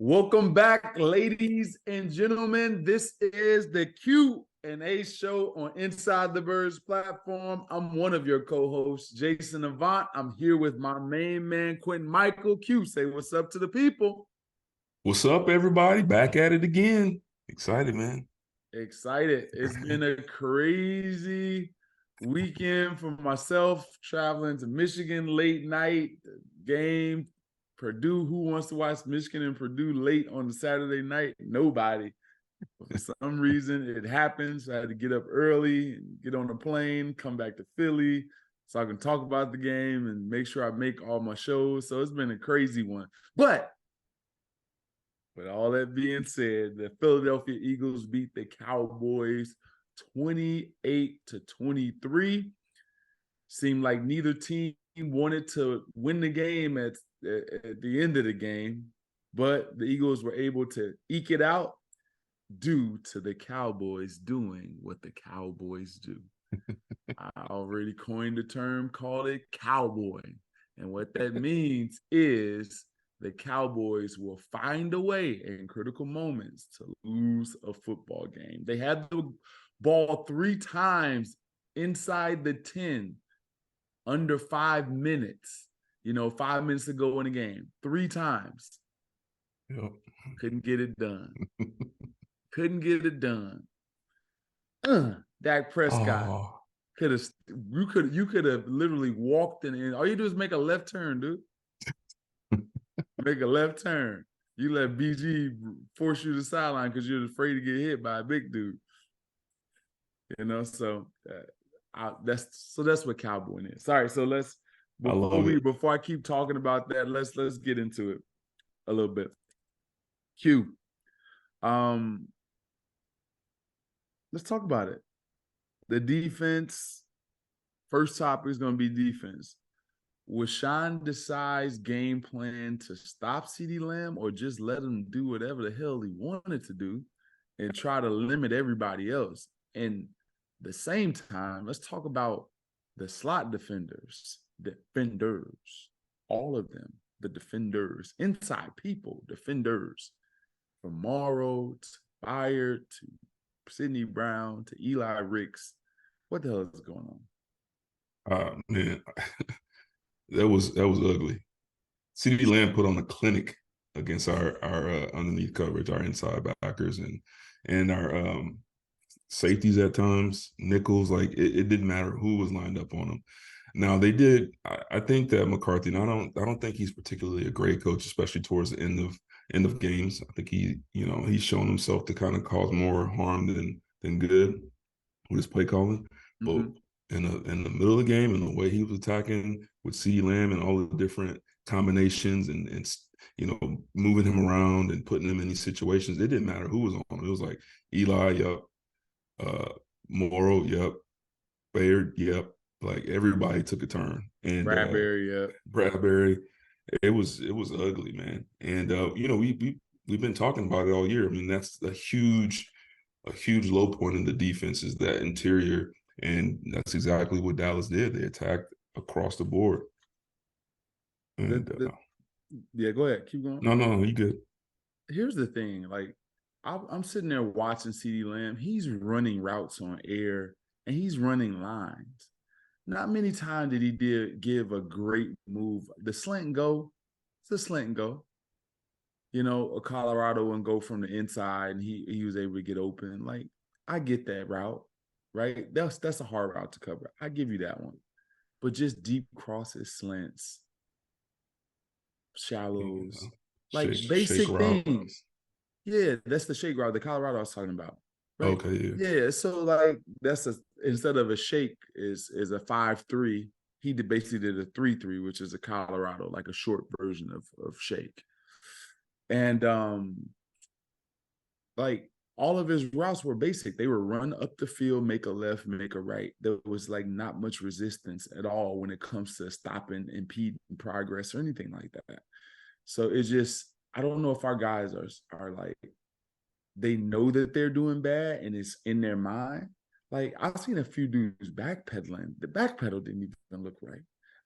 Welcome back, ladies and gentlemen. This is the Q&A show on Inside the Birds platform. I'm one of your co-hosts, Jason Avant. I'm here with my main man, Quintin Mikell. Q, say what's up to the people. What's up, everybody? Back at it again. Excited, man. Excited. It's been a crazy weekend for myself, traveling to Michigan late night game. Purdue, who wants to watch Michigan and Purdue late on the Saturday night? Nobody. For some reason, it happens. I had to get up early, get on a plane, come back to Philly so I can talk about the game and make sure I make all my shows. So it's been a crazy one. But with all that being said, the Philadelphia Eagles beat the Cowboys 28-23. Seemed like neither team wanted to win the game at the end of the game, but the Eagles were able to eke it out due to the Cowboys doing what the Cowboys do. I already coined the term, called it cowboy. And what that means is the Cowboys will find a way in critical moments to lose a football game. They had the ball 3 times inside the 10, under 5 minutes. 5 minutes to go in the game. 3 times. Yep. Couldn't get it done. Couldn't get it done. Dak Prescott you could have literally walked in. All you do is make a left turn, dude. Make a left turn. You let BG force you to the sideline because you're afraid to get hit by a big dude. So that's what cowboy is. Sorry, so let's before I keep talking about that, let's get into it a little bit. Q. Let's talk about it. The defense. First topic is going to be defense. Was Sean Desai's game plan to stop CeeDee Lamb or just let him do whatever the hell he wanted to do and try to limit everybody else? And the same time, let's talk about the slot defenders, all of them, the defenders, inside people, defenders, from Morrow to Byard to Sidney Brown to Eli Ricks. What the hell is going on? Man, that was ugly. CeeDee Lamb put on a clinic against our underneath coverage, our inside backers and our safeties at times, nickels. Like it didn't matter who was lined up on them. Now they did. I think that McCarthy. And I don't think he's particularly a great coach, especially towards the end of games. I think he's shown himself to kind of cause more harm than good with his play calling. Mm-hmm. But in the middle of the game and the way he was attacking with CeeDee Lamb and all the different combinations and moving him around and putting him in these situations, it didn't matter who was on him. It was like Eli, yep, Morrow, yep, Bayard, yep. Like everybody took a turn. And Bradbury, yep. Bradbury. It was ugly, man. And we've been talking about it all year. I mean, that's a huge low point in the defense is that interior. And that's exactly what Dallas did. They attacked across the board. And, yeah, go ahead. Keep going. No, you good. Here's the thing. Like, I'm sitting there watching CeeDee Lamb. He's running routes on air, and he's running lines. Not many times did he give a great move. The slant and go, it's a slant and go. A Colorado and go from the inside, and he was able to get open. Like, I get that route. Right? That's a hard route to cover. I give you that one. But just deep crosses, slants, shallows, basic things. Yeah, that's the shake route, the Colorado I was talking about. Right? Okay, yeah. So like instead of a shake is a 5-3, he basically did a 3-3, which is a Colorado, like a short version of shake. And all of his routes were basic. They were run up the field, make a left, make a right. There was like not much resistance at all when it comes to stopping, impeding progress or anything like that. So it's just, I don't know if our guys are like, they know that they're doing bad and it's in their mind. Like I've seen a few dudes backpedaling. The backpedal didn't even look right.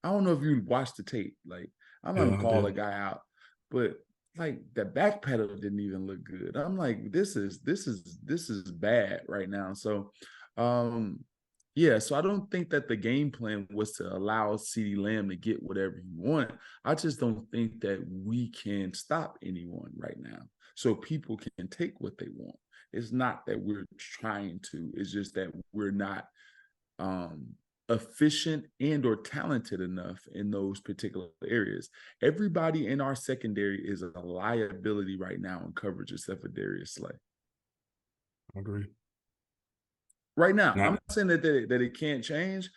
I don't know if you watched the tape. Like I'm not gonna call a guy out, but like the back pedal didn't even look good. I'm like, this is bad right now. So yeah, so I don't think that the game plan was to allow CeeDee Lamb to get whatever he wanted. I just don't think that we can stop anyone right now. So people can take what they want. It's not that we're trying to, it's just that we're not efficient and or talented enough in those particular areas. Everybody in our secondary is a liability right now in coverage except for Darius Slay. I agree. Right now, I'm not saying that it can't change.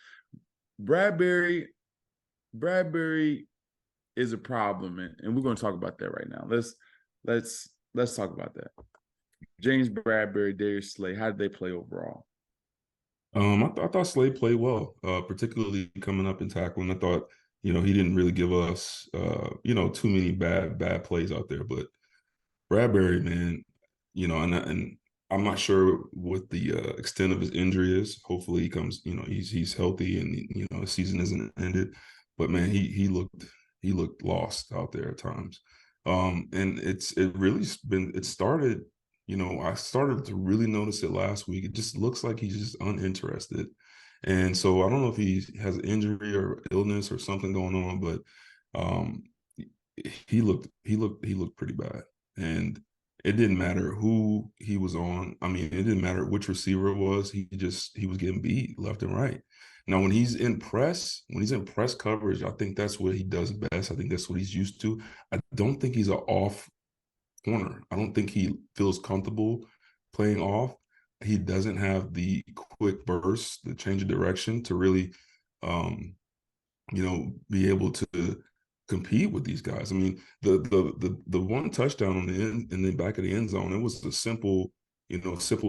Bradbury is a problem, and we're going to talk about that right now. Let's talk about that. James Bradbury, Darius Slay, how did they play overall? I thought Slade played well, particularly coming up and tackling. I thought, he didn't really give us, too many bad plays out there. But Bradbury, man, and I'm not sure what the extent of his injury is. Hopefully, he comes, he's healthy and his season isn't ended. But man, he looked lost out there at times. And it started. I started to really notice it last week. It just looks like he's just uninterested. And so I don't know if he has an injury or illness or something going on, but he looked pretty bad. And it didn't matter who he was on. I mean, it didn't matter which receiver it was. He was getting beat left and right. Now, when he's in press coverage, I think that's what he does best. I think that's what he's used to. I don't think he's an off corner. I don't think he feels comfortable playing off. He doesn't have the quick burst, the change of direction to really, be able to compete with these guys. I mean, the one touchdown on the end in the back of the end zone, it was a simple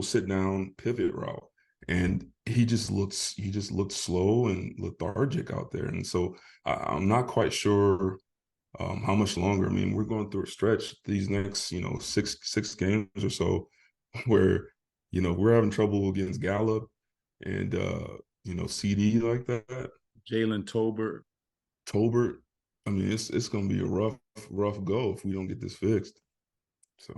sit down pivot route. And he just looked slow and lethargic out there. And so I'm not quite sure how much longer. I mean, we're going through a stretch these next, six games or so where, we're having trouble against Gallup and, CD like that. Jalen Tolbert. I mean, it's going to be a rough go if we don't get this fixed. So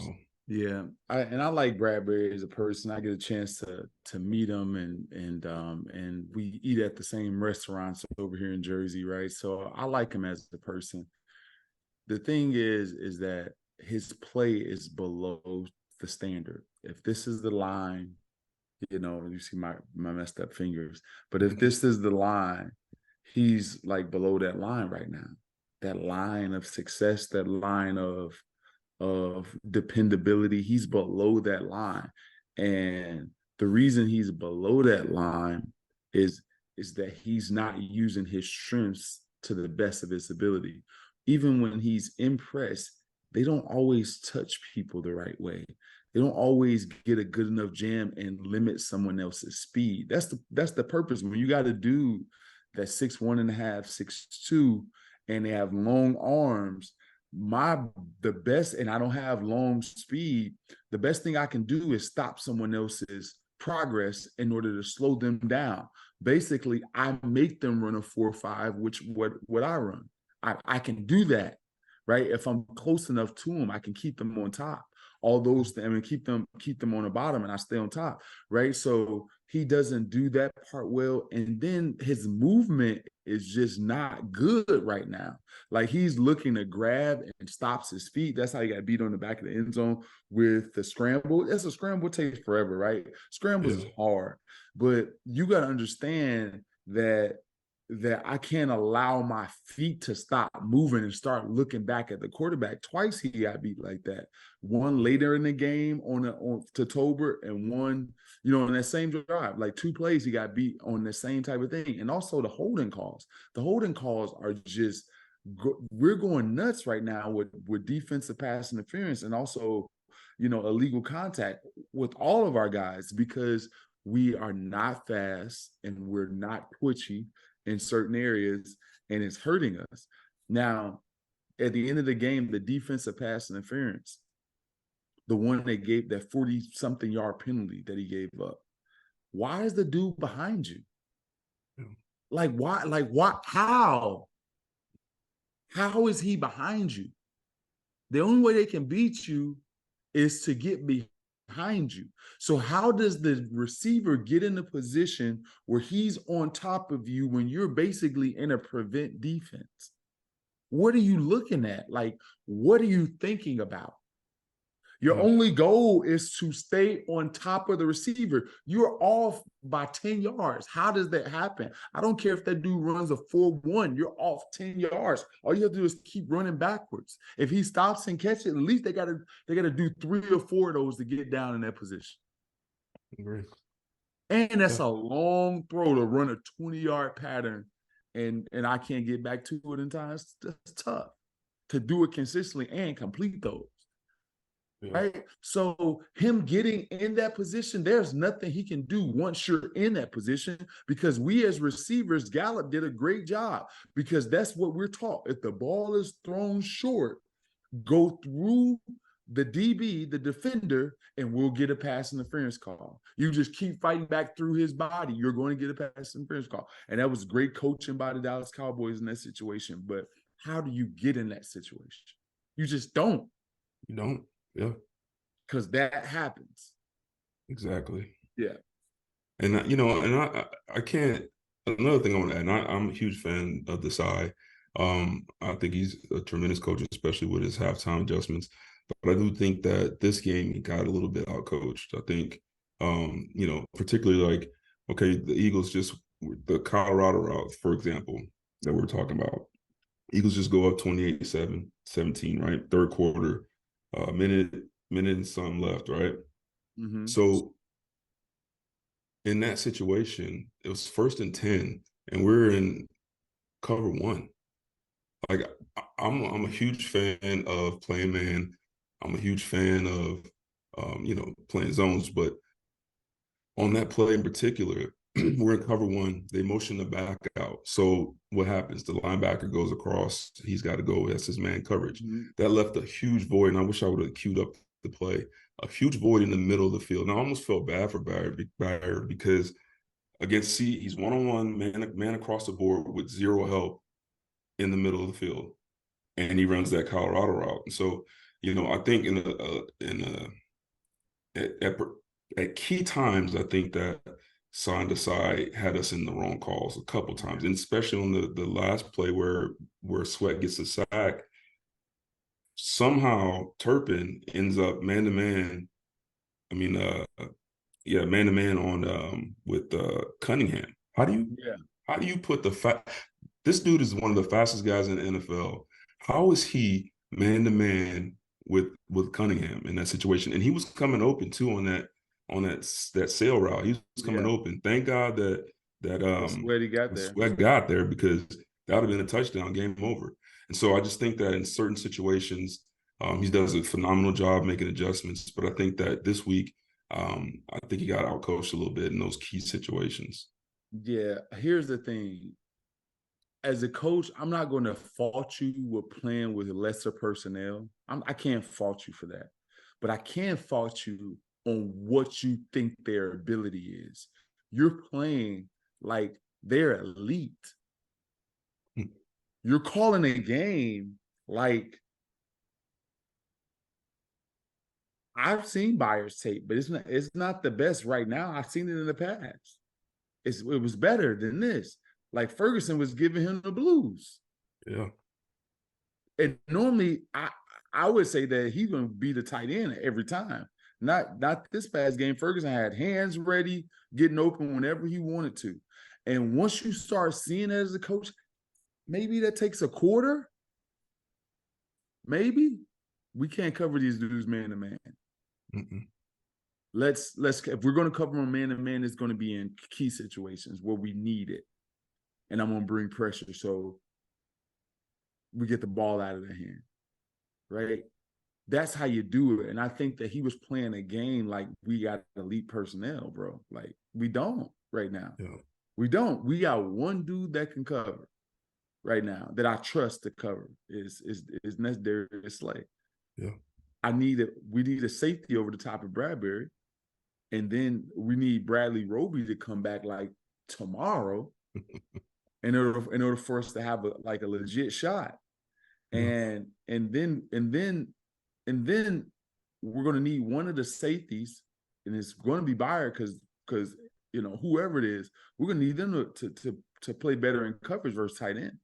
yeah, I like Bradbury as a person. I get a chance to meet him, and we eat at the same restaurants over here in Jersey, right? So I like him as a person. The thing is that his play is below the standard. If this is the line, you see my messed up fingers, but if this is the line, he's like below that line right now. That line of success, that line of dependability, he's below that line. And the reason he's below that line is that he's not using his strengths to the best of his ability. Even when he's impressed, they don't always touch people the right way. They don't always get a good enough jam and lit someone else's speed. That's the purpose. When you got a dude that's 6'1.5", 6'2", and they have long arms, the best, and I don't have long speed, the best thing I can do is stop someone else's progress in order to slow them down. Basically, I make them run a 4.5, which what I run. I can do that, right? If I'm close enough to them, I can keep them on top. All those things, I mean, keep them on the bottom, and I stay on top, right? So he doesn't do that part well, and then his movement is just not good right now. Like, he's looking to grab and stops his feet. That's how he got beat on the back of the end zone with the scramble. That's a scramble, takes forever, right? Scrambles is hard, but you got to understand that I can't allow my feet to stop moving and start looking back at the quarterback. Twice he got beat like that. One later in the game on to Tolbert, and one, in that same drive. Like 2 plays he got beat on the same type of thing. And also the holding calls. The holding calls are just, we're going nuts right now with defensive pass interference, and also, illegal contact with all of our guys, because we are not fast and we're not twitchy in certain areas, and it's hurting us. Now, at the end of the game, the defensive pass interference, the one that gave that 40-something yard penalty that he gave up, why is the dude behind you? Like, why? Like, what? How is he behind you? The only way they can beat you is to get behind you. So how does the receiver get in a position where he's on top of you when you're basically in a prevent defense? What are you looking at? Like, what are you thinking about? Your only goal is to stay on top of the receiver. You're off by 10 yards. How does that happen? I don't care if that dude runs a 4-1. You're off 10 yards. All you have to do is keep running backwards. If he stops and catches it, at least they gotta do 3 or 4 of those to get down in that position. Agree. And that's a long throw to run a 20-yard pattern, and I can't get back to it in time. That's tough to do it consistently and complete those. Yeah. Right. So him getting in that position, there's nothing he can do once you're in that position, because we as receivers, Gallup did a great job, because that's what we're taught. If the ball is thrown short, go through the DB, the defender, and we'll get a pass interference call. You just keep fighting back through his body, you're going to get a pass interference call. And that was great coaching by the Dallas Cowboys in that situation. But how do you get in that situation? You just don't. You don't. Yeah. Because that happens. Exactly. Yeah. And, I can't, another thing I want to add, and I'm a huge fan of Desai. I think he's a tremendous coach, especially with his halftime adjustments. But I do think that this game, he got a little bit outcoached. I think, particularly like, okay, the Eagles just, the Colorado route, for example, that we're talking about. Eagles just go up 28-17, right? Third quarter, minute and some left, right? Mm-hmm. So in that situation, it was 1st and 10, and we're in cover 1. Like, I'm a huge fan of playing man. I'm a huge fan of playing zones, but on that play in particular, we're in cover 1. They motion the back out. So what happens? The linebacker goes across. He's got to go. That's his man coverage. Mm-hmm. That left a huge void, and I wish I would have queued up the play. A huge void in the middle of the field. And I almost felt bad for Bayer because against C, he's one-on-one, man across the board with zero help in the middle of the field, and he runs that Colorado route. And so, I think at key times, I think that Desai had us in the wrong calls a couple times, and especially on the last play where Sweat gets a sack. Somehow Turpin ends up man-to-man. Man-to-man on with Cunningham. How do you put this dude is one of the fastest guys in the NFL. How is he man-to-man with Cunningham in that situation? And he was coming open too on that sail route. He was coming open. Thank God that Sweat got there, because that would have been a touchdown, game over. And so I just think that in certain situations, he does a phenomenal job making adjustments. But I think that this week, I think he got outcoached a little bit in those key situations. Yeah, here's the thing. As a coach, I'm not going to fault you with playing with lesser personnel. I can't fault you for that. But I can fault you on what you think their ability is. You're playing like they're elite. You're calling a game like, I've seen Bayer's tape, but it's not the best right now. I've seen it in the past. It was better than this. Like, Ferguson was giving him the blues. Yeah. And normally I would say that he's going to be the tight end every time. Not this past game. Ferguson had hands ready, getting open whenever he wanted to. And once you start seeing it as a coach, maybe that takes a quarter. Maybe we can't cover these dudes man to man. Let's if we're going to cover them man to man, it's going to be in key situations where we need it. And I'm going to bring pressure so we get the ball out of their hand, right? That's how you do it. And I think that he was playing a game like we got elite personnel, bro. Like, we don't right now. Yeah. We don't. We got one dude that can cover right now that I trust to cover is Darius Slay. Yeah. We need a safety over the top of Bradbury. And then we need Bradley Roby to come back like tomorrow in order for us to have a legit shot. And then And then we're going to need one of the safeties, and it's going to be Byard because whoever it is, we're going to need them to play better in coverage versus tight ends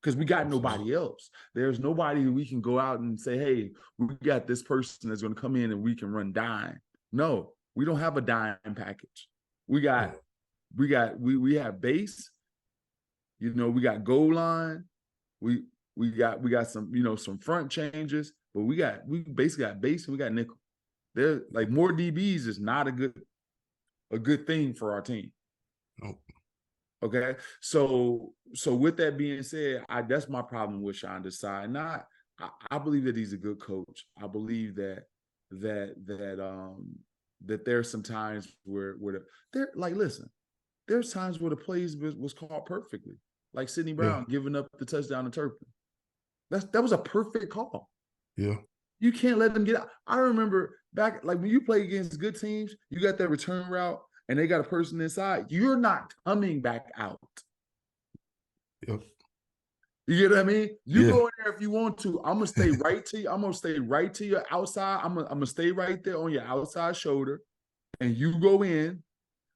because we got nobody else. There's nobody that we can go out and say, hey, we got this person that's going to come in and we can run dime. No, we don't have a dime package. We have base. We got goal line. We got some front changes, but we basically got base and we got nickel. There, like, more DBs is not a good thing for our team. Nope. Okay, so with that being said, that's my problem with Sean Desai. I believe that he's a good coach. I believe that there's some times where there's times where the plays was called perfectly, like Sidney Brown giving up the touchdown to Turpin. That was a perfect call. Yeah. You can't let them get out. I remember back, like, when you play against good teams, you got that return route and they got a person inside. You're not coming back out. Yep. You get what I mean? You go in there if you want to. I'm gonna stay right to you. I'm gonna stay right to your outside. I'm gonna stay right there on your outside shoulder, and you go in.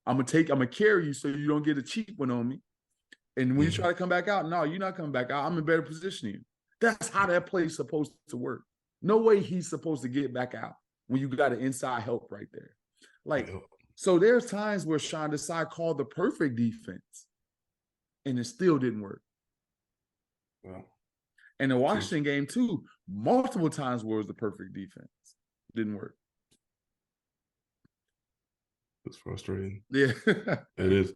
I'm gonna carry you so you don't get a cheap one on me. And when you try to come back out, no, you're not coming back out. I'm in better position than you. That's how that play's supposed to work. No way he's supposed to get back out when you got an inside help right there. So there's times where Sean Desai called the perfect defense, and it still didn't work. Well, and the Washington game too, multiple times was the perfect defense. Didn't work. It's frustrating. Yeah. It is.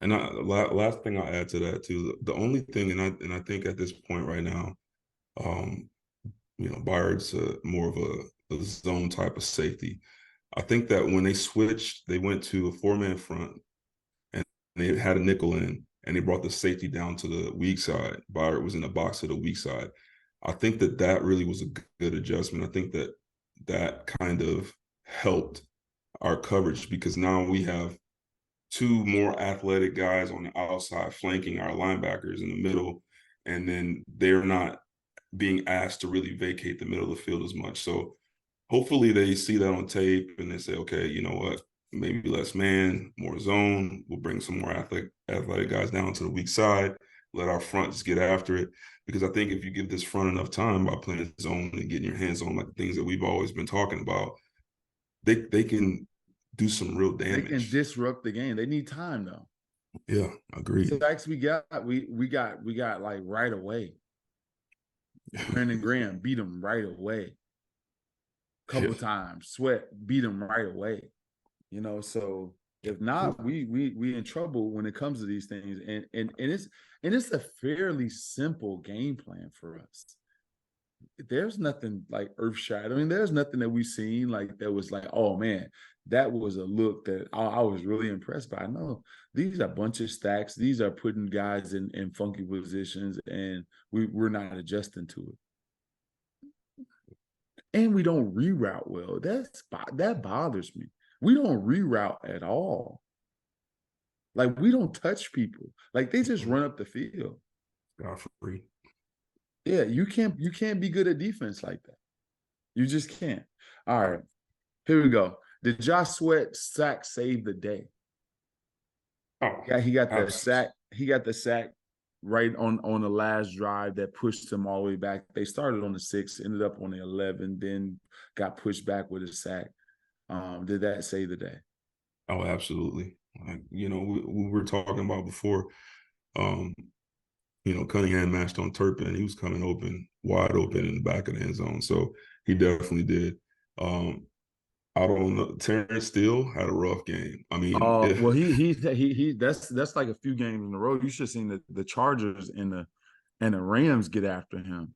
And last thing I'll add to that too, the only thing, and I think at this point right now, Byard's more of a zone type of safety. I think that when they switched, they went to a 4-man front and they had a nickel in and they brought the safety down to the weak side. Byard was in the box to the weak side. I think that really was a good adjustment. I think that kind of helped our coverage because now we have two more athletic guys on the outside flanking our linebackers in the middle, and then they're not being asked to really vacate the middle of the field as much. So hopefully they see that on tape and they say, okay, you know what, maybe less man, more zone. We'll bring some more athletic guys down to the weak side, let our front just get after it. Because I think if you give this front enough time by playing zone and getting your hands on like the things that we've always been talking about, they can do some real damage. They can disrupt the game. They need time though. Yeah, agreed. Sacks we got like right away. Brandon Graham beat him right away. Couple times. Sweat beat him right away. So if not, we in trouble when it comes to these things. And it's a fairly simple game plan for us. There's nothing like earth-shattering. There's nothing that we've seen like that was like, oh man, that was a look that I was really impressed by. No, these are a bunch of stacks. These are putting guys in funky positions, and we're not adjusting to it. And we don't reroute well. That bothers me. We don't reroute at all. Like, we don't touch people. Like, they just run up the field. Godfrey. Yeah, you can't be good at defense like that. You just can't. All right, here we go. Did Josh Sweat sack save the day? Oh, yeah, he got the sack. He got the sack right on the last drive that pushed them all the way back. They started on the 6, ended up on the 11, then got pushed back with a sack. Did that save the day? Oh, absolutely. We were talking about before. Cunningham matched on Turpin. He was coming wide open in the back of the end zone. So he definitely did. I don't know. Terrence Steele had a rough game. I mean, well, he that's like a few games in a row. You should have seen the Chargers and the Rams get after him.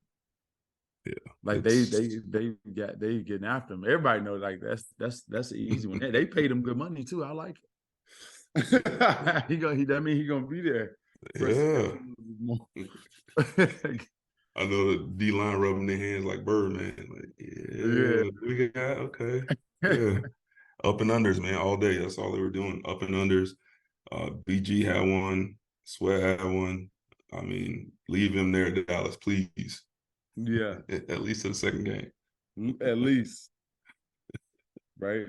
Yeah, like they getting after him. Everybody knows like that's the easy one. They paid him good money too. I like it. That means he's gonna be there. Yeah. I know the D-line rubbing their hands like Birdman. Like, yeah. We got okay. Yeah. Up and unders, man, all day. That's all they were doing. Up and unders. BG had one. Sweat had one. I mean, leave him there at Dallas, please. Yeah. At least in the second game. at least, right?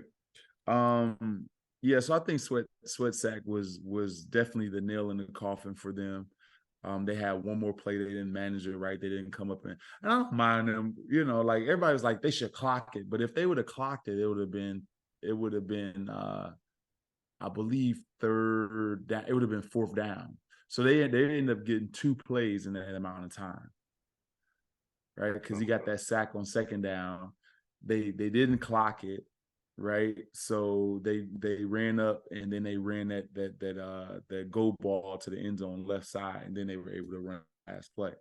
Yeah, so I think Sweat Sack was definitely the nail in the coffin for them. They had one more play, they didn't manage it right. They didn't come up and I don't mind them, like everybody was like they should clock it. But if they would have clocked it, it would have been I believe third down, it would have been fourth down. So they ended up getting 2 plays in that amount of time. Right? Because he got that sack on second down. They didn't clock it, right? So they ran up and then they ran that go ball to the end zone left side, and then they were able to run last play.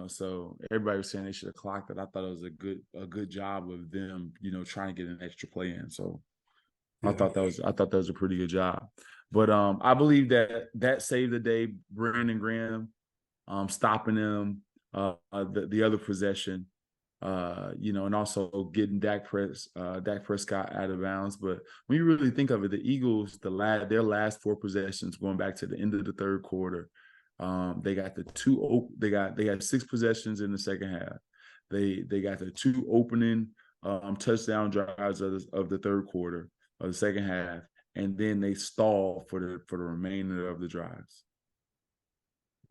So everybody was saying they should have clocked it. I thought it was a good job of them, trying to get an extra play in. So I thought that was a pretty good job. But I believe that saved the day. Brandon Graham stopping them, the other possession, and also getting Dak Prescott out of bounds. But when you really think of it, the Eagles, their last 4 possessions going back to the end of the third quarter, they got they got 6 possessions in the second half. They got the 2 opening touchdown drives of the third quarter of the second half, and then they stall for the remainder of the drives.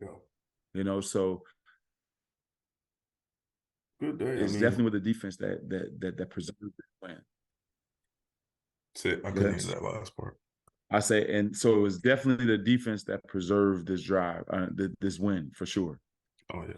Yeah. So Good day. it's definitely with the defense that preserved the win. I couldn't hear that last part. I say, and so it was definitely the defense that preserved this drive, this win for sure. Oh yeah,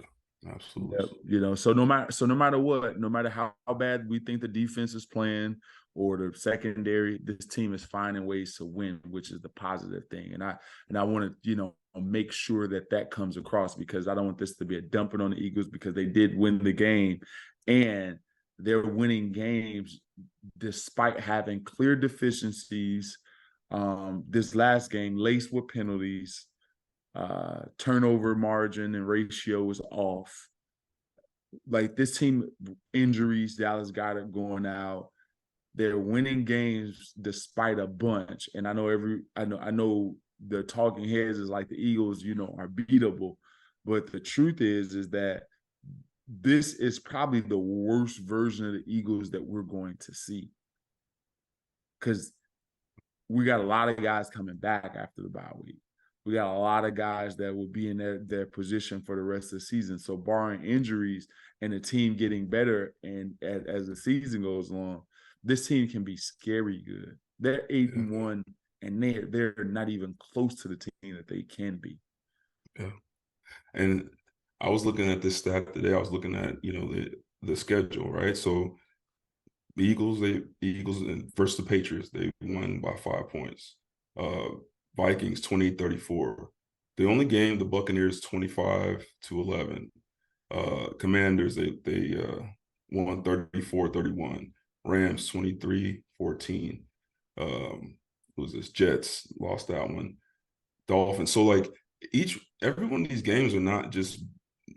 absolutely. So no matter what, no matter how bad we think the defense is playing or the secondary, this team is finding ways to win, which is the positive thing. And I want to make sure that comes across, because I don't want this to be a dumping on the Eagles, because they did win the game, and they're winning games despite having clear deficiencies. This last game laced with penalties, turnover margin and ratio was off. Like this team, injuries, Dallas Goedert going out. They're winning games despite a bunch. And I know the talking heads is like the Eagles, are beatable. But the truth is that this is probably the worst version of the Eagles that we're going to see. Because we got a lot of guys coming back after the bye week. We got a lot of guys that will be in their position for the rest of the season. So barring injuries and the team getting better, and as the season goes along, this team can be scary good. They're 8-1, and they're not even close to the team that they can be. Yeah. And I was looking at this stat today. I was looking at, the schedule, right? So the Eagles versus the Patriots, they won by 5 points. Vikings 20-34. The only game, the Buccaneers 25-11. Commanders, they won 34-31. Rams 23-14. Who was this? Jets lost that one. Dolphins. So like every one of these games are not just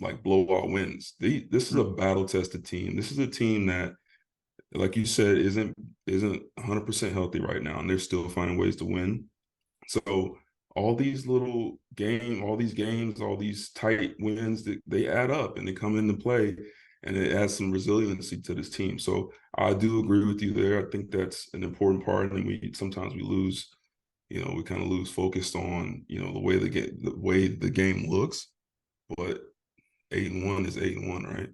like blowout wins. This is a battle tested team. This is a team that, like you said, isn't 100% healthy right now, and they're still finding ways to win. So all these games, all these tight wins, they add up and they come into play, and it adds some resiliency to this team. So I do agree with you there. I think that's an important part. And sometimes we lose, we kind of lose focus on, the way the game looks. But 8-1 is 8-1, right?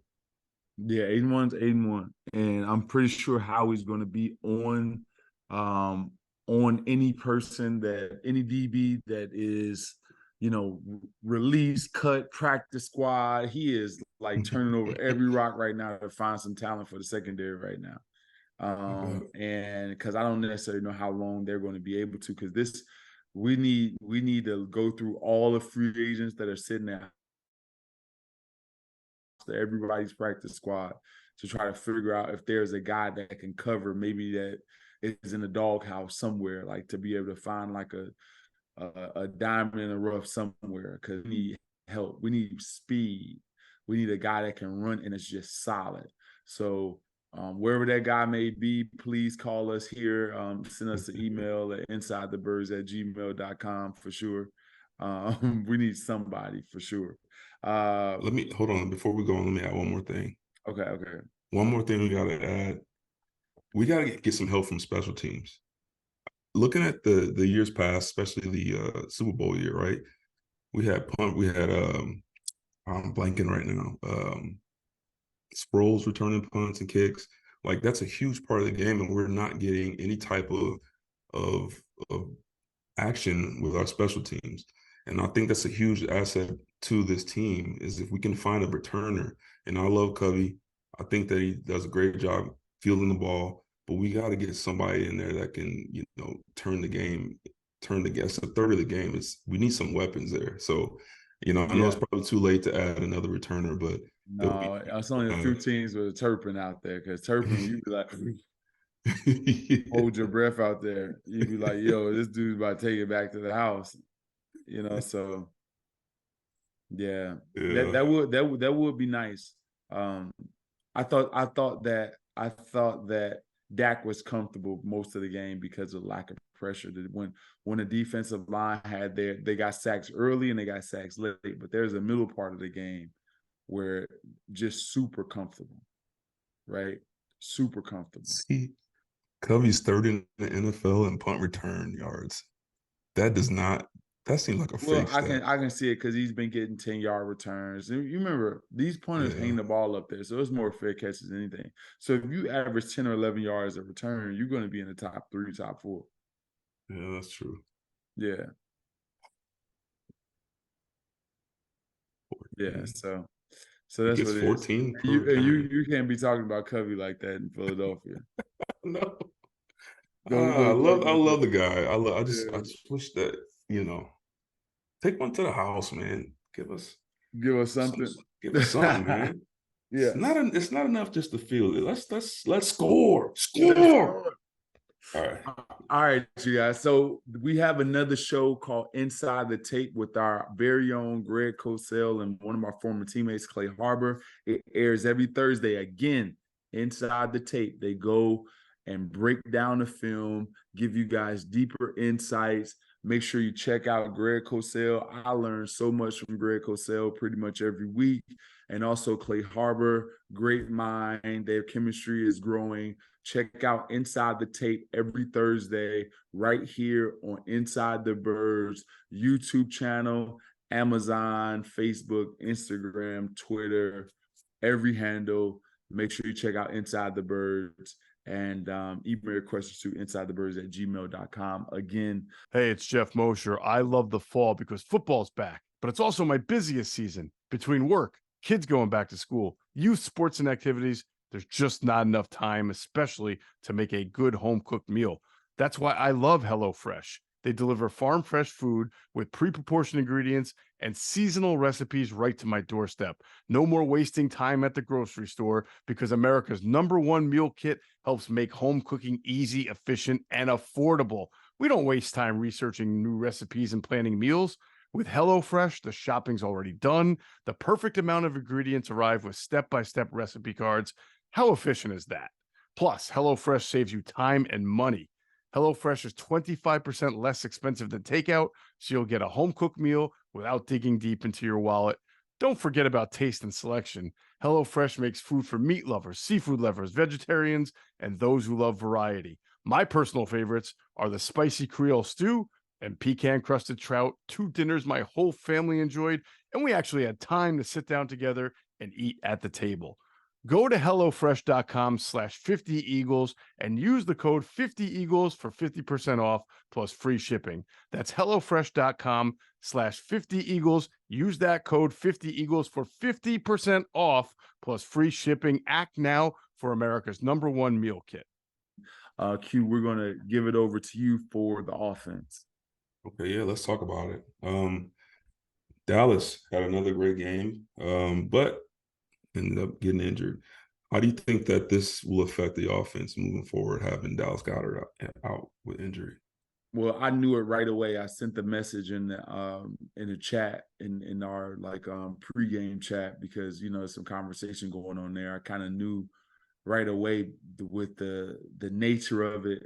Yeah, 8-1's 8-1, and I'm pretty sure Howie's going to be on any DB that is, release, cut, practice squad. He is like turning over every rock right now to find some talent for the secondary right now. And because I don't necessarily know how long they're going to be able to, because we need to go through all the free agents that are sitting there, everybody's practice squad, to try to figure out if there's a guy that can cover, maybe that is in a doghouse somewhere, like to be able to find like a diamond in the rough somewhere, because we need help. We need speed. We need a guy that can run and it's just solid. So wherever that guy may be, please call us here. Send us an email at insidethebirds@gmail.com for sure. We need somebody for sure. Let me hold on before we go on. Let me add one more thing. Okay. one more thing we got to add. We got to get some help from special teams. Looking at the years past, especially the Super Bowl year, right? We had punt. We had I'm blanking right now. Sproles returning punts and kicks. Like that's a huge part of the game, and we're not getting any type of of action with our special teams. And I think that's a huge asset to this team is if we can find a returner. And I love Covey. I think that he does a great job fielding the ball, but we got to get somebody in there that can, turn the game, that's a third of the game. We need some weapons there. So, I know it's Yeah. probably too late to add another returner, but No, it's only a few teams with a Turpin out there because Turpin, you be like, hold your breath out there. You be like, yo, this dude's about to take it back to the house. So yeah, Yeah. that would be nice. I thought that Dak was comfortable most of the game because of lack of pressure. That when the defensive line they got sacks early and they got sacks late, but there's a middle part of the game where just super comfortable, right? Super comfortable. See, Covey's third in the NFL in punt return yards. That seems like a Well, fake I stat. can see it because he's been getting 10-yard returns. And you remember these punters hang the ball up there, so it's more fair catches than anything. So if you average 10 or 11 yards a return, you're going to be in the top 3, top 4. Yeah, that's true. Yeah. 14. Yeah. So He that's gets what it is. 14 per You return. you can't be talking about Covey like that in Philadelphia. No. I Go. love the guy. I Yeah. just wish that, take one to the house, man. Give us Some something. give us something, man. Yes. It's not enough just to feel it. Let's score. Let's Score. go. All right. All right, you guys. So we have another show called Inside the Tape with our very own Greg Cosell and one of my former teammates, Clay Harbor. It airs every Thursday. Again, Inside the Tape. They go and break down the film, give you guys deeper insights. Make sure you check out Greg Cosell. I learned so much from Greg Cosell pretty much every week. And also Clay Harbor, great mind. Their chemistry is growing. Check out Inside the Tape every Thursday right here on Inside the Birds YouTube channel, Amazon, Facebook, Instagram, Twitter, every handle. Make sure you check out Inside the Birds and email your questions to insidethebirds@gmail.com. Again, hey, it's Jeff Mosher. I love the fall because football's back, but it's also my busiest season. Between work, kids going back to school, youth sports and activities, there's just not enough time, especially to make a good home-cooked meal. That's why I love HelloFresh. They deliver farm-fresh food with pre-proportioned ingredients and seasonal recipes right to my doorstep. No more wasting time at the grocery store because America's #1 meal kit helps make home cooking easy, efficient, and affordable. We don't waste time researching new recipes and planning meals. With HelloFresh, the shopping's already done. The perfect amount of ingredients arrive with step-by-step recipe cards. How efficient is that? Plus, HelloFresh saves you time and money. HelloFresh is 25% less expensive than takeout, so you'll get a home-cooked meal without digging deep into your wallet. Don't forget about taste and selection. HelloFresh makes food for meat lovers, seafood lovers, vegetarians, and those who love variety. My personal favorites are the spicy Creole stew and pecan-crusted trout, 2 dinners my whole family enjoyed, and we actually had time to sit down together and eat at the table. Go to HelloFresh.com/50Eagles and use the code 50Eagles for 50% off plus free shipping. That's HelloFresh.com/50Eagles. Use that code 50Eagles for 50% off plus free shipping. Act now for America's #1 meal kit. Q, we're going to give it over to you for the offense. Okay, yeah, let's talk about it. Dallas had another great game, but ended up getting injured. How do you think that this will affect the offense moving forward, having Dallas Goedert out with injury? Well, I knew it right away. I sent the message in the chat in our pregame chat because there's some conversation going on there. I kind of knew right away with the nature of it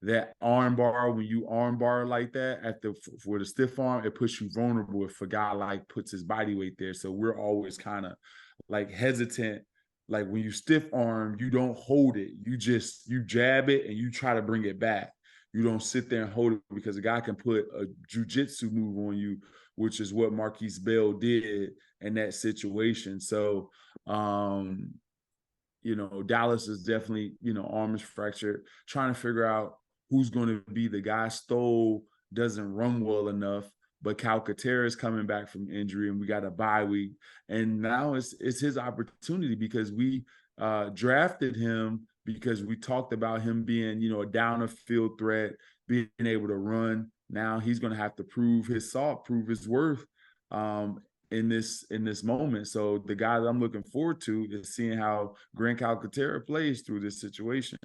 that arm bar, when you arm bar like that for the stiff arm, it puts you vulnerable if a guy puts his body weight there. So we're always kind of hesitant Like when you stiff arm, you don't hold it. You jab it and you try to bring it back. You don't sit there and hold it because a guy can put a jujitsu move on you, which is what Marquise Bell did in that situation. So, Dallas is definitely, arm is fractured, trying to figure out who's going to be the guy. Stoll doesn't run well enough, but Calcaterra is coming back from injury and we got a bye week. And now it's his opportunity because we drafted him because we talked about him being, a down the field threat, being able to run. Now he's going to have to prove his worth in this moment. So the guy that I'm looking forward to is seeing how Grant Calcaterra plays through this situation.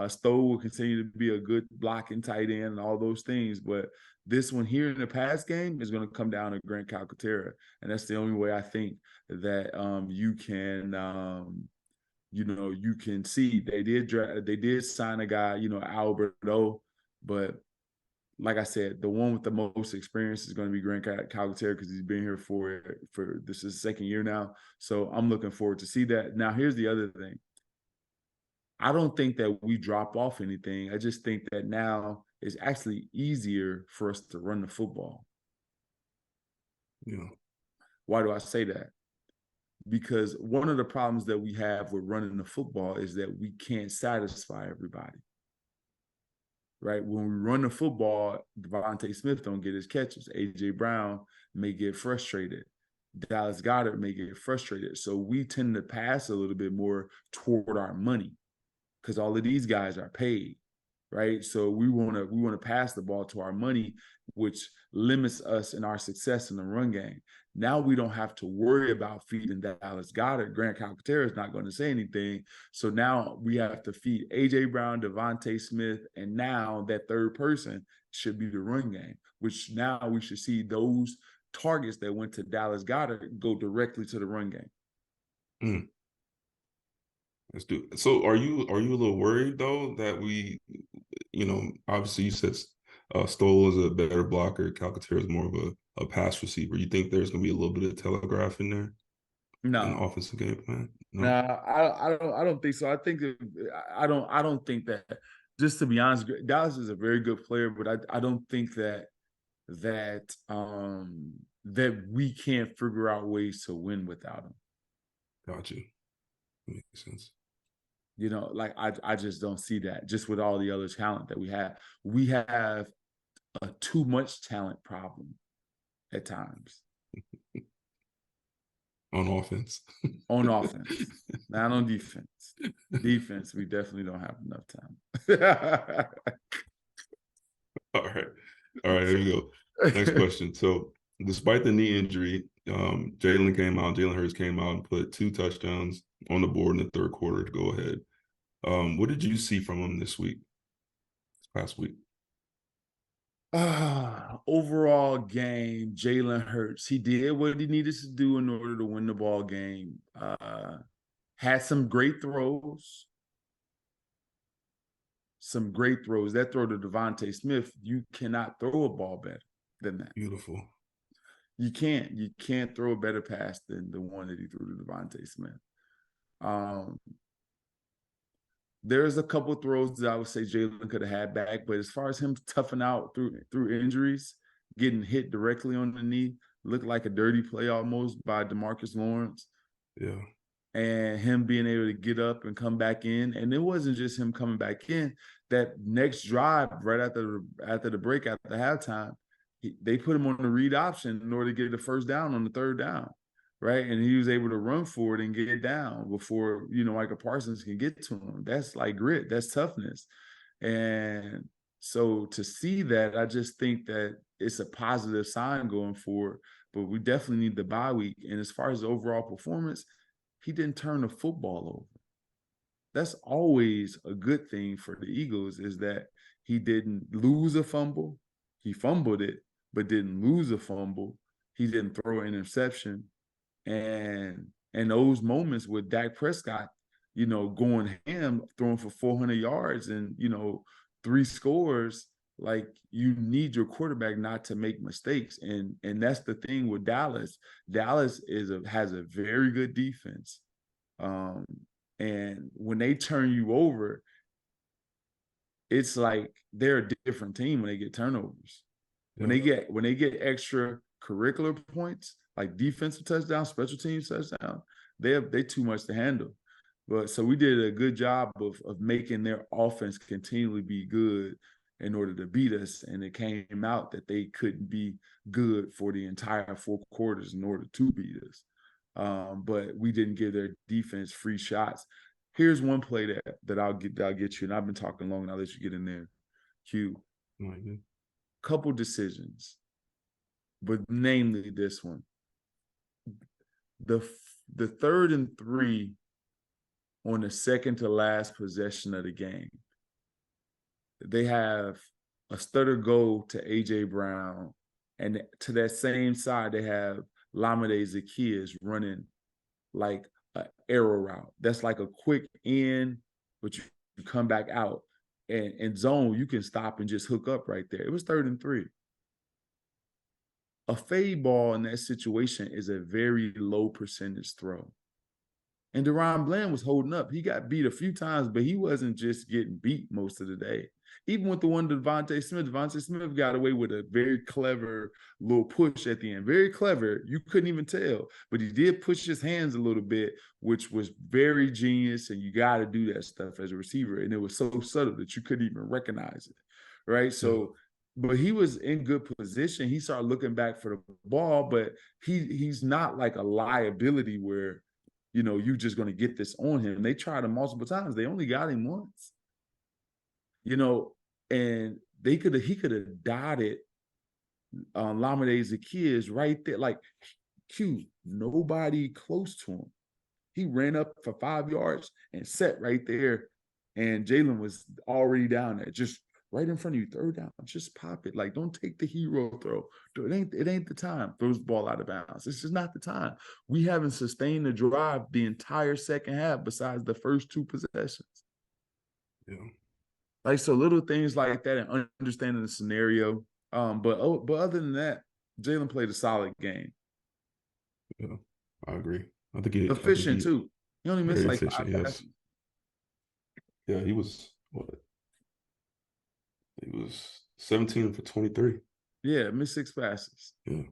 Stowe will continue to be a good blocking tight end and all those things, but this one here in the pass game is going to come down to Grant Calcaterra, and that's the only way I think that you can see they did sign a guy, Albert O, but like I said, the one with the most experience is going to be Grant Calcaterra because he's been here for this is his second year now. So I'm looking forward to see that. Now, here's the other thing. I don't think that we drop off anything. I just think that now it's actually easier for us to run the football. Yeah. Why do I say that? Because one of the problems that we have with running the football is that we can't satisfy everybody. Right? When we run the football, Devontae Smith don't get his catches. A.J. Brown may get frustrated. Dallas Goedert may get frustrated. So we tend to pass a little bit more toward our money because all of these guys are paid, right? So we want to pass the ball to our money, which limits us in our success in the run game. Now we don't have to worry about feeding Dallas Goedert. Grant Calcaterra is not going to say anything. So now we have to feed A.J. Brown, Devontae Smith, and now that third person should be the run game, which now we should see those targets that went to Dallas Goedert go directly to the run game. Mm. Let's do it. So are you a little worried though that we, obviously you said Stoll is a better blocker, Calcaterra is more of a pass receiver. You think there's going to be a little bit of telegraph in there? No. An offensive game plan? No, I don't think so. I think I don't think that. Just to be honest, Dallas is a very good player, but I don't think that we can't figure out ways to win without him. Got you. Makes sense. I just don't see that. Just with all the other talent that we have a too much talent problem at times. On offense. On offense, not on defense. Defense, we definitely don't have enough time. All right, here we go. Next question. So, despite the knee injury, Jalen Hurts came out and put 2 touchdowns on the board in the third quarter to go ahead. What did you see from him this past week? Overall game, Jalen Hurts, he did what he needed to do in order to win the ball game. Had some great throws. That throw to Devontae Smith, you cannot throw a ball better than that. Beautiful. You can't throw a better pass than the one that he threw to Devontae Smith. There's a couple throws that I would say Jalen could have had back, but as far as him toughing out through injuries, getting hit directly on the knee, looked like a dirty play almost by DeMarcus Lawrence. Yeah. And him being able to get up and come back in. And it wasn't just him coming back in. That next drive, right after the break, after halftime, they put him on the read option in order to get the first down on the third down. Right. And he was able to run for it and get it down before, Micah Parsons can get to him. That's like grit. That's toughness. And so to see that, I just think that it's a positive sign going forward. But we definitely need the bye week. And as far as the overall performance, he didn't turn the football over. That's always a good thing for the Eagles, is that he didn't lose a fumble. He fumbled it, but didn't lose a fumble. He didn't throw an interception. And those moments with Dak Prescott, going ham, throwing for 400 yards and, 3 scores, like, you need your quarterback not to make mistakes. And that's the thing with Dallas. Dallas has a very good defense. And when they turn you over, it's like they're a different team when they get turnovers. When they get extra curricular points, like defensive touchdown, special teams touchdown, they too much to handle. But so we did a good job of making their offense continually be good in order to beat us. And it came out that they couldn't be good for the entire 4 quarters in order to beat us. But we didn't give their defense free shots. Here's one play that I'll get you, and I've been talking long, and I'll let you get in there. Q. Couple decisions, but namely this one. The 3rd and 3 on the second to last possession of the game. They have a stutter go to A.J. Brown, and to that same side, they have Lamide Zaccheaus running like an arrow route. That's like a quick in, but you come back out. And in zone, you can stop and just hook up right there. It was 3rd and 3. A fade ball in that situation is a very low percentage throw. And Deron Bland was holding up. He got beat a few times, but he wasn't just getting beat most of the day. Even with the one to Devontae Smith got away with a very clever little push at the end. Very clever. You couldn't even tell. But he did push his hands a little bit, which was very genius, and you got to do that stuff as a receiver. And it was so subtle that you couldn't even recognize it, right? So, but he was in good position. He started looking back for the ball, but he's not like a liability where, you know, you're just going to get this on him. They tried him multiple times. They only got him once. You know, and he could have dotted Lamide Zaccheaus right there. Like, Q, nobody close to him. He ran up for 5 yards and set right there. And Jalen was already down there, just right in front of you. 3rd down, just pop it. Like, don't take the hero throw. It ain't the time. Throws the ball out of bounds. It's just not the time. We haven't sustained the drive the entire second half besides the first 2 possessions. Yeah. Like, so little things like that and understanding the scenario. But other than that, Jalen played a solid game. Yeah, I agree. I think he efficient too. He only missed like 5 passes. Yeah, he was what? He was 17 for 23. Yeah, missed 6 passes. Yeah.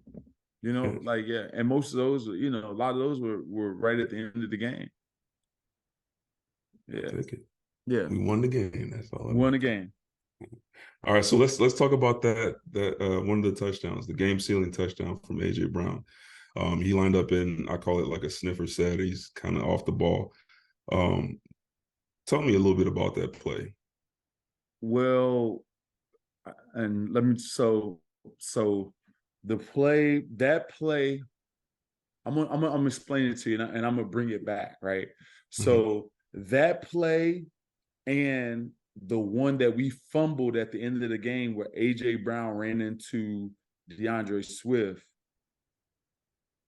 You know, like, yeah. And most of those, you know, a lot of those were right at the end of the game. Yeah. Take it. Yeah. We won the game. That's all. We won the game. All right, so let's talk about that one of the touchdowns, the game-sealing touchdown from A.J. Brown. He lined up in, I call it like a sniffer set. He's kind of off the ball. Tell me a little bit about that play. Well, and let me so that play, I'm gonna explain it to you, and I'm gonna bring it back, right? So that play and the one that we fumbled at the end of the game where A.J. Brown ran into DeAndre Swift,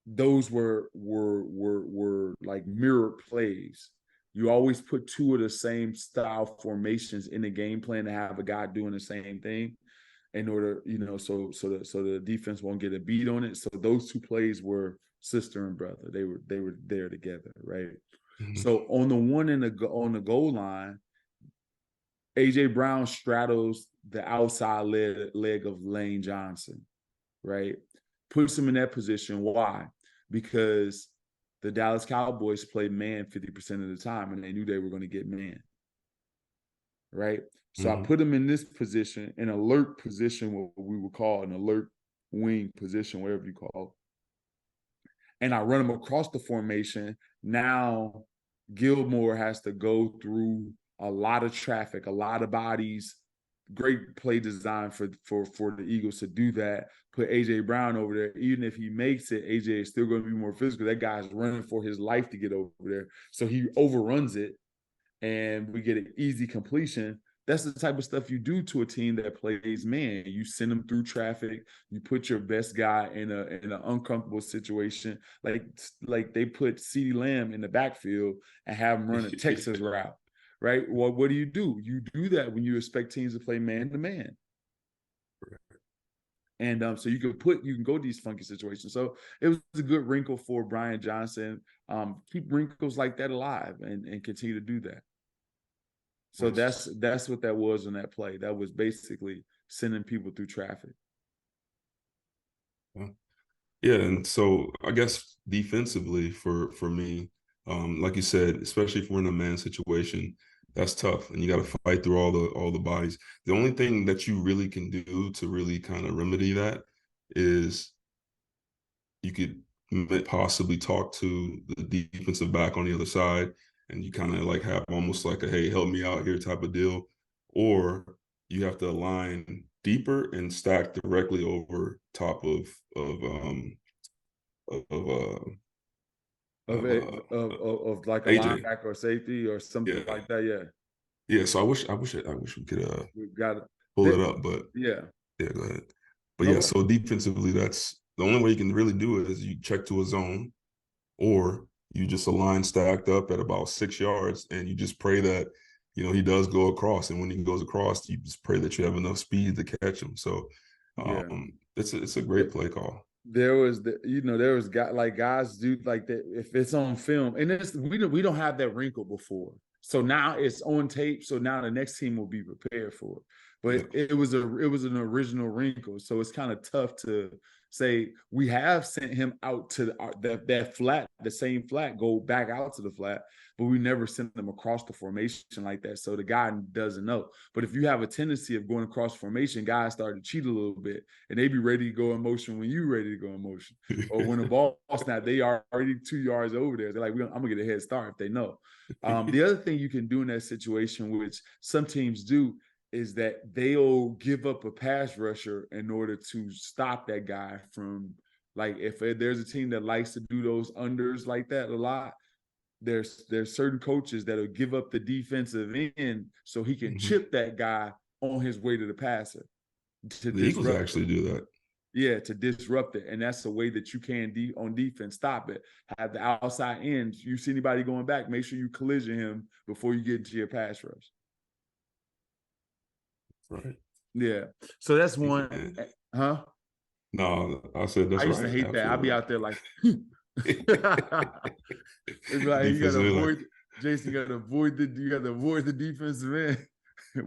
those were like mirror plays. You always put 2 of the same style formations in the game plan to have a guy doing the same thing in order, you know, so the defense won't get a beat on it. So those 2 plays were sister and brother. They were there together, right? So on the one on the goal line, A.J. Brown straddles the outside leg of Lane Johnson, right? Puts him in that position. Why? Because the Dallas Cowboys play man 50% of the time, and they knew they were going to get man, right? So I put him in this position, an alert position, what we would call an alert wing position, whatever you call it. And I run him across the formation. Now Gilmore has to go through a lot of traffic, a lot of bodies. Great play design for the Eagles to do that. Put A.J. Brown over there. Even if he makes it, A.J. is still going to be more physical. That guy's running for his life to get over there. So he overruns it, and we get an easy completion. That's the type of stuff you do to a team that plays man. You send them through traffic. You put your best guy in an uncomfortable situation. Like they put CeeDee Lamb in the backfield and have him run a Texas route. Right? Well, what do? You do that when you expect teams to play man-to-man. And so you can go these funky situations. So it was a good wrinkle for Brian Johnson. Keep wrinkles like that alive and continue to do that. So that's what that was on that play. That was basically sending people through traffic. Yeah, and so I guess defensively for me, like you said, especially if we're in a man situation, that's tough, and you got to fight through all the bodies. The only thing that you really can do to really kind of remedy that is you could possibly talk to the defensive back on the other side, and you kind of like have almost like a "hey, help me out here" type of deal, or you have to align deeper and stack directly over top of like a AJ. linebacker or safety or something like that. Yeah. So I wish we could We got it. pull it up, but yeah, go ahead. But yeah, Okay. so defensively, that's the only way you can really do it is you check to a zone, or you just align stacked up at about 6 yards, and you just pray that he does go across, and when he goes across, you just pray that you have enough speed to catch him. So it's a great play call. There was guys do like that if it's on film, and we don't have that wrinkle before. So now it's on tape. So now the next team will be prepared for it. But it was an original wrinkle. So it's kind of tough to say we have sent him out to that flat, the same flat, go back out to the flat, but we never sent them across the formation like that. So the guy doesn't know. But if you have a tendency of going across formation, guys start to cheat a little bit, and they be ready to go in motion when you're ready to go in motion. Or when the ball snap, they are already 2 yards over there. They're like, I'm gonna get a head start if they know. The other thing you can do in that situation, which some teams do, is that they'll give up a pass rusher in order to stop that guy from, like, if there's a team that likes to do those unders like that a lot, there's certain coaches that'll give up the defensive end so he can chip that guy on his way to the passer. The Eagles actually do that. Yeah, to disrupt it. And that's the way that you can, on defense, stop it. Have the outside end. You see anybody going back, make sure you collision him before you get into your pass rush. Right. Yeah. So that's one. Huh? No, I said that's right. I used to hate Absolutely that. I'd be right. out there like, it'd be like, you gotta avoid, Jason, you gotta avoid the defensive end.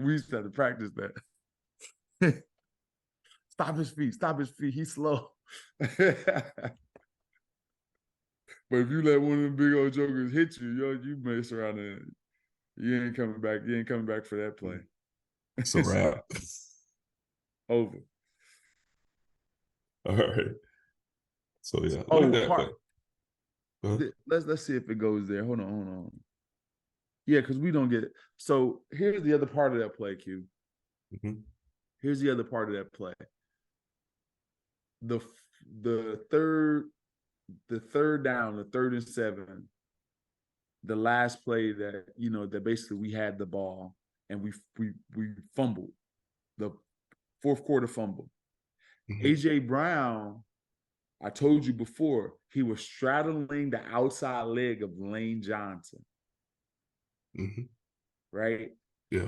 We used to have to practice that. Stop his feet. He's slow. But if you let one of them big old jokers hit you, you mess around and you ain't coming back. You ain't coming back for that play. It's a wrap. Over. All right. So yeah. Let's see if it goes there. Hold on. Yeah, because we don't get it. So here's the other part of that play, Q. Here's the other part of that play. The third down, the 3rd and 7, the last play that that basically we had the ball and we fumbled, the 4th quarter fumble. AJ Brown, I told you before, he was straddling the outside leg of Lane Johnson. Right? Yeah.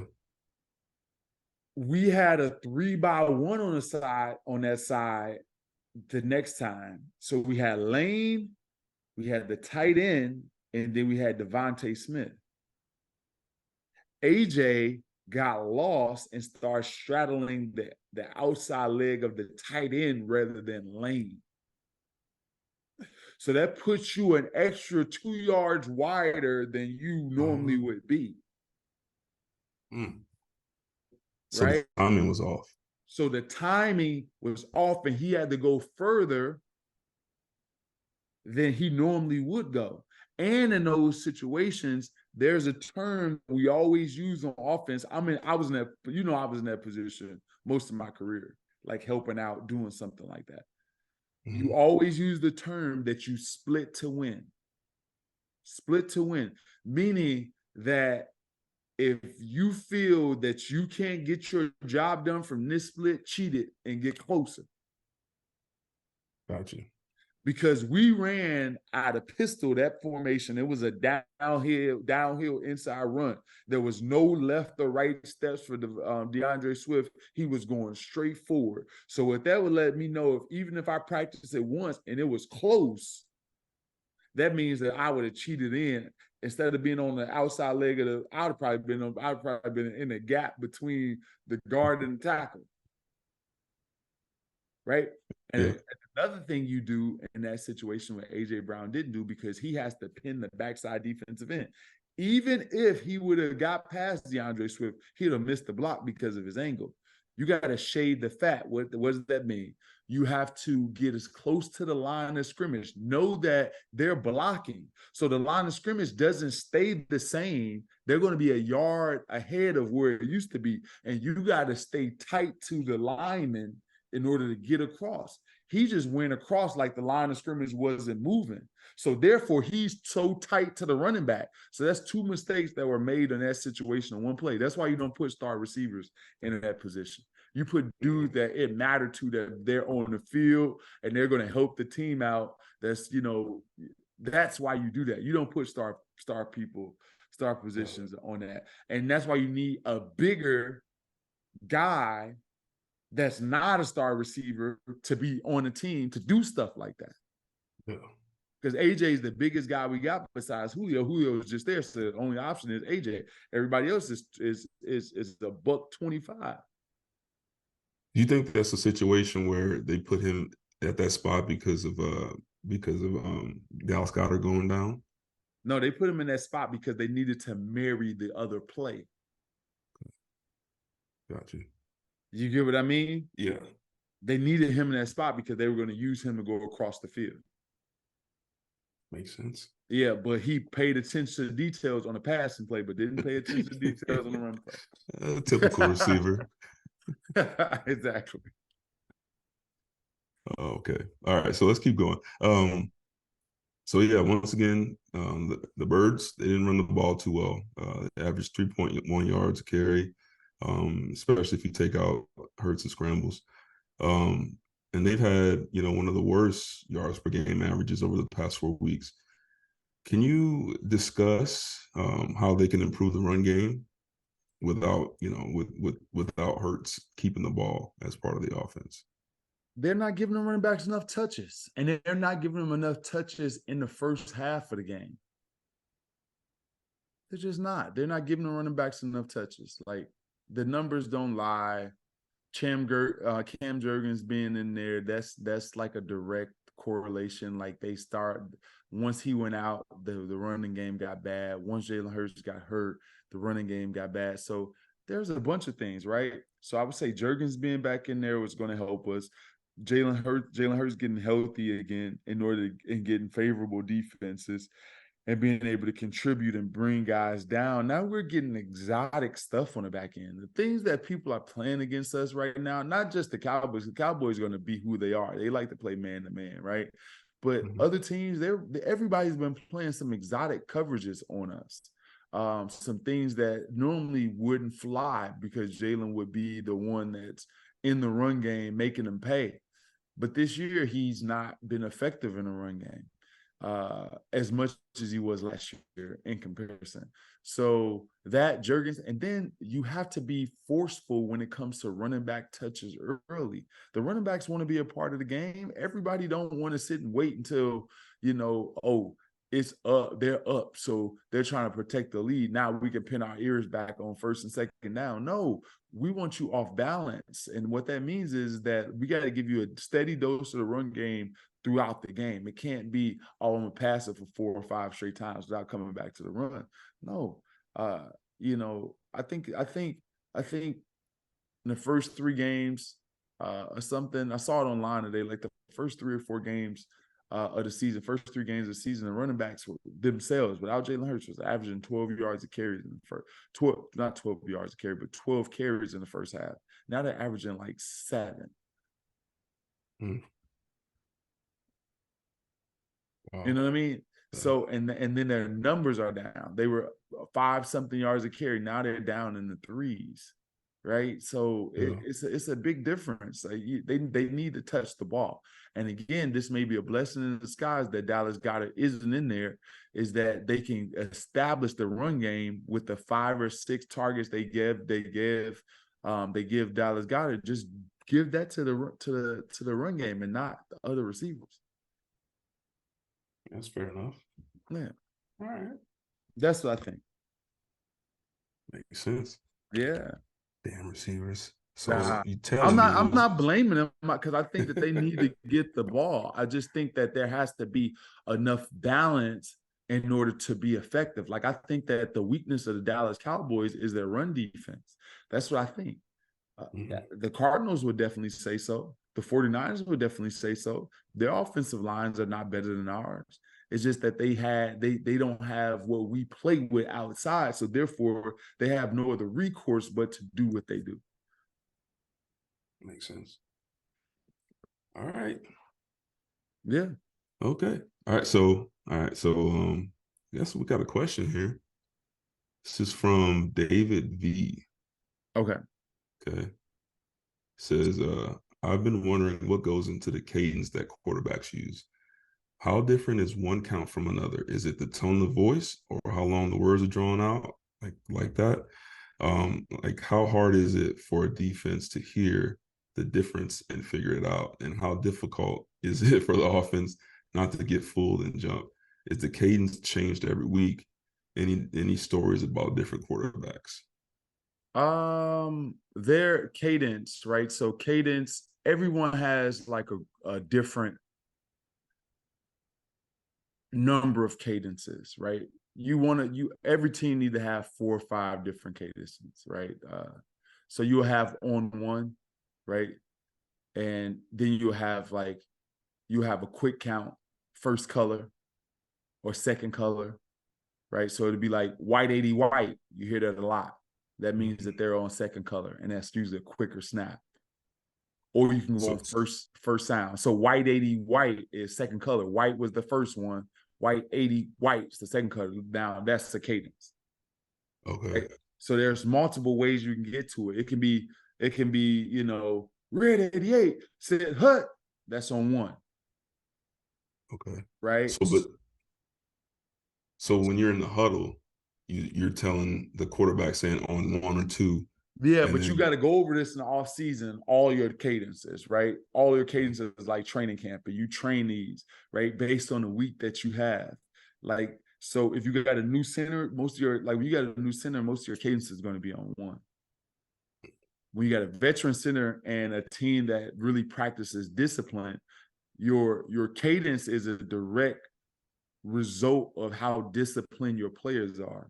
We had a 3-by-1 on that side the next time. So we had Lane, we had the tight end, and then we had Devontae Smith. AJ got lost and started straddling the outside leg of the tight end rather than Lane. So that puts you an extra 2 yards wider than you normally would be. So right? The timing was off. So the timing was off, and he had to go further than he normally would go. And in those situations, there's a term we always use on offense. I mean, I was in that position most of my career, like helping out, doing something like that. You always use the term that you split to win. Split to win, meaning that if you feel that you can't get your job done from this split, cheat it and get closer. Gotcha. because we ran out of pistol that formation. It was a downhill inside run. There was no left or right steps for the DeAndre Swift. He was going straight forward. So what that would let me know, even if I practiced it once and it was close, that means that I would have cheated in. Instead of being on the outside leg of the, I'd probably been in the gap between the guard and the tackle. Right. And Yeah. another thing you do in that situation what AJ Brown didn't do, because he has to pin the backside defensive end. Even if he would have got past DeAndre Swift, he'd have missed the block because of his angle. You got to shade the fat. What does that mean? You have to get as close to the line of scrimmage. Know that they're blocking. So the line of scrimmage doesn't stay the same. They're going to be a yard ahead of where it used to be. And you got to stay tight to the lineman in order to get across. He just went across like the line of scrimmage wasn't moving. So therefore, he's so tight to the running back. So that's two mistakes that were made in that situation in one play. That's why you don't put star receivers in that position. You put dudes that it mattered to, that they're on the field and they're going to help the team out. That's why you do that. You don't put star people, star positions on that. And that's why you need a bigger guy that's not a star receiver to be on the team to do stuff like that. Yeah. Because AJ is the biggest guy we got besides Julio. Julio is just there, so the only option is AJ. Everybody else is a $125. Do you think that's a situation where they put him at that spot because of Dallas Goedert going down? No, they put him in that spot because they needed to marry the other play. Gotcha. You get what I mean? Yeah. They needed him in that spot because they were going to use him to go across the field. Makes sense. Yeah, but he paid attention to the details on the passing play, but didn't pay attention to the details on the run play. Typical receiver. Exactly. Okay. All right. So let's keep going. So yeah, once again, the Birds, they didn't run the ball too well. They averaged 3.1 yards a carry, especially if you take out Hurts and scrambles. And they've had, one of the worst yards per game averages over the past 4 weeks. Can you discuss how they can improve the run game without, without Hurts keeping the ball as part of the offense? They're not giving the running backs enough touches, and they're not giving them enough touches in the first half of the game. They're just not. They're not giving the running backs enough touches. Like, the numbers don't lie. Cam Jurgens being in there, that's like a direct correlation. Like, once he went out, the running game got bad. Once Jalen Hurts got hurt, the running game got bad. So there's a bunch of things, right? So I would say Jurgens being back in there was going to help us. Jalen Hurts getting healthy again and getting favorable defenses and being able to contribute and bring guys down. Now we're getting exotic stuff on the back end. The things that people are playing against us right now, not just the Cowboys. The Cowboys are going to be who they are. They like to play man-to-man, right? But other teams, everybody's been playing some exotic coverages on us. Some things that normally wouldn't fly because Jalen would be the one that's in the run game making them pay. But this year, he's not been effective in the run game as much as he was last year in comparison. So that Jurgens, and then you have to be forceful when it comes to running back touches early. The running backs want to be a part of the game. Everybody don't want to sit and wait until, it's up, they're up. So they're trying to protect the lead. Now we can pin our ears back on first and second down. No, we want you off balance. And what that means is that we got to give you a steady dose of the run game throughout the game. It can't be, I'm going to pass it for 4 or 5 straight times without coming back to the run. No, I think in the first 3 games or something, I saw it online today, like the first 3 or 4 games of the season, first 3 games of the season, the running backs themselves, without Jalen Hurts, was averaging 12 yards of carries in the first 12, not 12 yards of carry, but 12 carries in the first half. Now they're averaging like 7. Wow. You know what I mean? So, and then their numbers are down. They were 5-something yards a carry. Now they're down in the 3s, right? So Yeah. it's a big difference. Like they need to touch the ball. And again, this may be a blessing in disguise that Dallas Goedert isn't in there, is that they can establish the run game with the 5 or 6 targets they give Dallas Goedert. Just give that to the run game and not the other receivers. That's fair enough. Yeah. All right. That's what I think. Makes sense. Yeah. Damn receivers. So Nah, you telling me I'm not blaming them because I think that they need to get the ball. I just think that there has to be enough balance in order to be effective. Like I think that the weakness of the Dallas Cowboys is their run defense. That's what I think. The Cardinals would definitely say so. The 49ers would definitely say so. Their offensive lines are not better than ours. It's just that they don't have what we play with outside. So therefore, they have no other recourse but to do what they do. Makes sense. All right. Yeah. Okay. All right. So I guess we got a question here. This is from David V. Okay. Okay. Says, I've been wondering what goes into the cadence that quarterbacks use. How different is one count from another? Is it the tone of voice or how long the words are drawn out? Like that? Like how hard is it for a defense to hear the difference and figure it out? And how difficult is it for the offense not to get fooled and jump? Is the cadence changed every week? Any stories about different quarterbacks? Their cadence, right? So cadence, everyone has like a different number of cadences, right? Every team need to have 4 or 5 different cadences, right? So you'll have on one, right? And then you have a quick count, first color or second color, right? So it'd be like white 80 white. You hear that a lot. That means that they're on second color, and that's usually a quicker snap. Or you can go on first sound. So white 80 white is second color. White was the first one. White 80 white's the second color. Now that's the cadence. Okay. Right? So there's multiple ways you can get to it. It can be, red 88 said hut. That's on one. Okay. Right. So when you're in the huddle, you're telling the quarterback saying on 1 or 2. Yeah, but you got to go over this in the off season, all your cadences, right? All your cadences is like training camp, and you train these, right, based on the week that you have. Like, so if you got a new center, most of your cadence is going to be on one. When you got a veteran center and a team that really practices discipline, your cadence is a direct result of how disciplined your players are.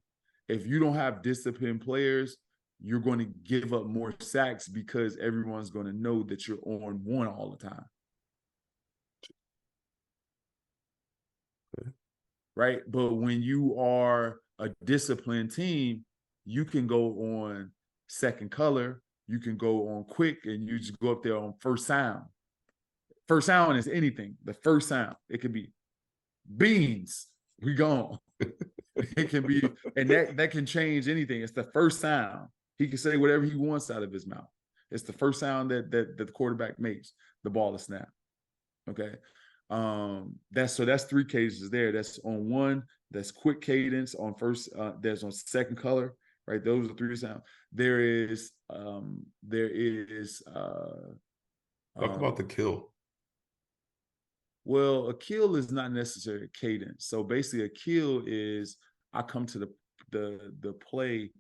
If you don't have disciplined players, you're going to give up more sacks because everyone's going to know that you're on one all the time. Okay. Right? But when you are a disciplined team, you can go on second color, you can go on quick, and you just go up there on first sound. First sound is anything. The first sound. It could be beans. We gone. It can be, and that can change anything. It's the first sound. He can say whatever he wants out of his mouth. It's the first sound that the quarterback makes. The ball is snapped. Okay. That's 3 cadences there. That's on one. That's quick cadence on first. There's on second color. Right. Those are 3 sounds. There is. Talk about the kill. Well, a kill is not necessarily a cadence. So basically, a kill is I come to the play.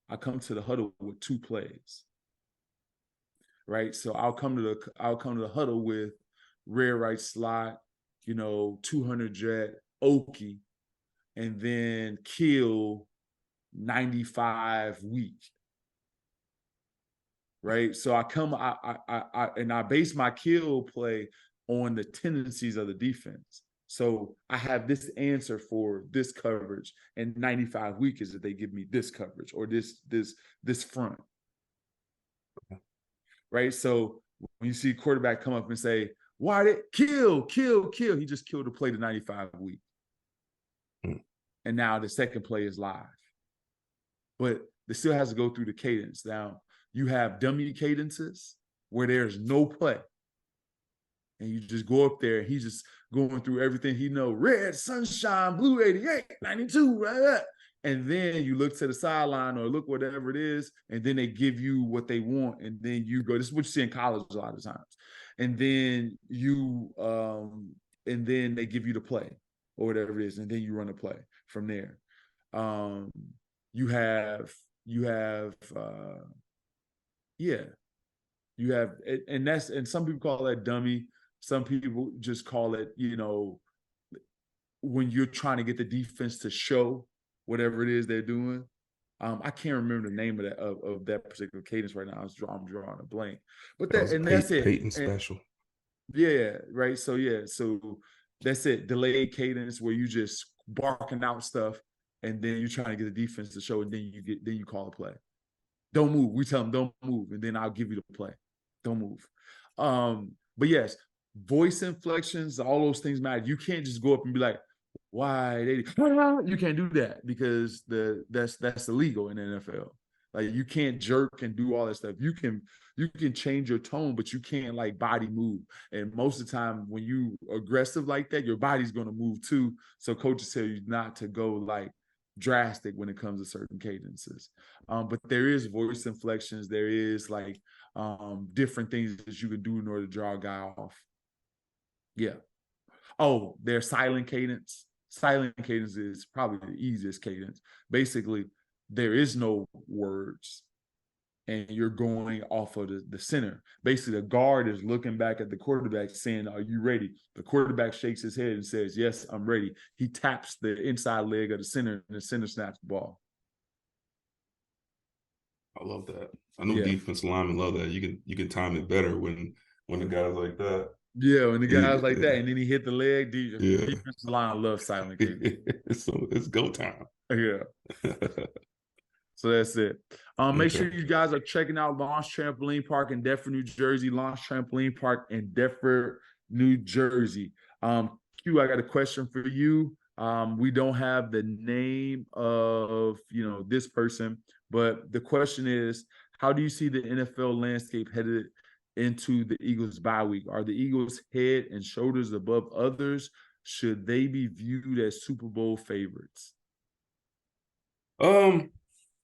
I come to the huddle with 2 plays, right? So I'll come to the huddle with rear right slot, 200 jet, Okie, and then kill 95 weak, right? So I base my kill play on the tendencies of the defense. So I have this answer for this coverage, and 95 weak is that they give me this coverage or this front. Right. So when you see quarterback come up and say, why did kill, he just killed the play to 95 weak. And now the second play is live. But it still has to go through the cadence. Now, You have dummy cadences where there's no play. And you just go up there and he's just going through everything he knows. Red, sunshine, blue 88, 92, right? And then you look to the sideline or look whatever it is, and then they give you what they want, and then you go. This is what you see in college a lot of times. And then and then they give you the play or whatever it is, and then you run the play from there. You have, and some people call that dummy. Some people just call it, when you're trying to get the defense to show whatever it is they're doing. I can't remember the name of that particular cadence right now. I'm drawing a blank. But that's it. Peyton special. Yeah, right. So that's it. Delayed cadence where you just barking out stuff, and then you're trying to get the defense to show, and then you call a play. Don't move. We tell them don't move, and then I'll give you the play. Don't move. But yes, voice inflections, all those things matter. You can't just go up and be like, why you can't do that, because that's illegal in the NFL. Like, you can't jerk and do all that stuff. You can change your tone, but you can't like body move. And most of the time when you aggressive like that, your body's going to move too. So coaches tell you not to go like drastic when it comes to certain cadences. But there is voice inflections. There is like different things that you can do in order to draw a guy off. Yeah. Oh, there's silent cadence. Silent cadence is probably the easiest cadence. Basically, there is no words, and you're going off of the center. Basically, the guard is looking back at the quarterback saying, are you ready? The quarterback shakes his head and says, yes, I'm ready. He taps the inside leg of the center, and the center snaps the ball. I love that. I know defensive linemen love that. You can time it better when the guy's like that. Yeah, when the guy's like that, and then he hit the leg. Defensive line loves silent cadence. So it's go time. Yeah. So that's it. Make sure you guys are checking out Launch Trampoline Park in Deptford, New Jersey. Launch Trampoline Park in Deptford, New Jersey. Q, I got a question for you. We don't have the name of this person, but the question is, how do you see the NFL landscape headed into the Eagles bye week? Are the Eagles head and shoulders above others? Should they be viewed as Super Bowl favorites?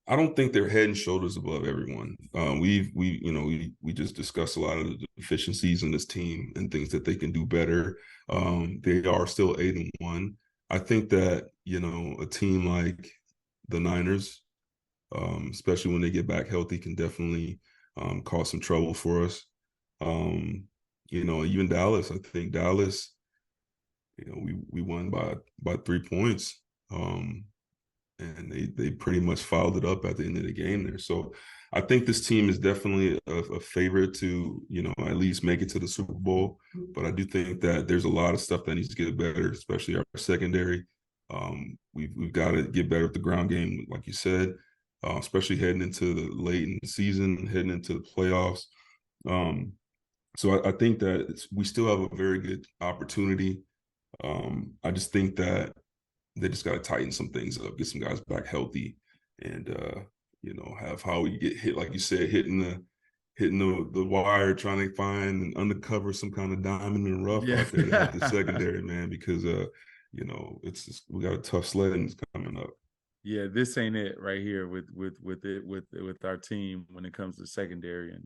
I don't think they're head and shoulders above everyone. We just discussed a lot of the deficiencies in this team and things that they can do better. They are still 8-1. I think that, a team like the Niners, especially when they get back healthy, can definitely cause some trouble for us. Even Dallas, I think Dallas, we won by 3 points. And they pretty much fouled it up at the end of the game there. So I think this team is definitely a favorite to, at least make it to the Super Bowl. But I do think that there's a lot of stuff that needs to get better, especially our secondary. We've got to get better at the ground game, like you said, especially heading into the late in the season, heading into the playoffs. So I think that we still have a very good opportunity. I just think that they just got to tighten some things up, get some guys back healthy, and have how we get hit, like you said, hitting the wire, trying to find and uncover some kind of diamond in the rough out there to help the secondary, man, because it's just, we got a tough sledding coming up. Yeah, this ain't it right here with our team when it comes to secondary and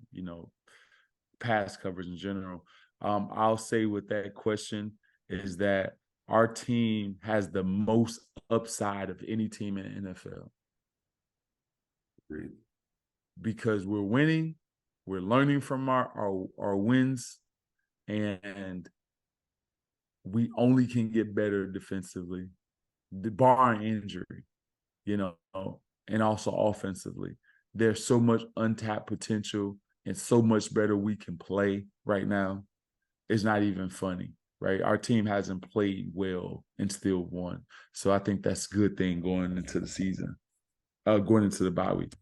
pass coverage in general. I'll say with that question is that our team has the most upside of any team in the NFL. Great. Because we're winning, we're learning from our wins, and we only can get better defensively, barring injury, and also offensively. There's so much untapped potential and so much better we can play right now. It's not even funny. Right, our team hasn't played well and still won, so I think that's a good thing going into the season, going into the bye week.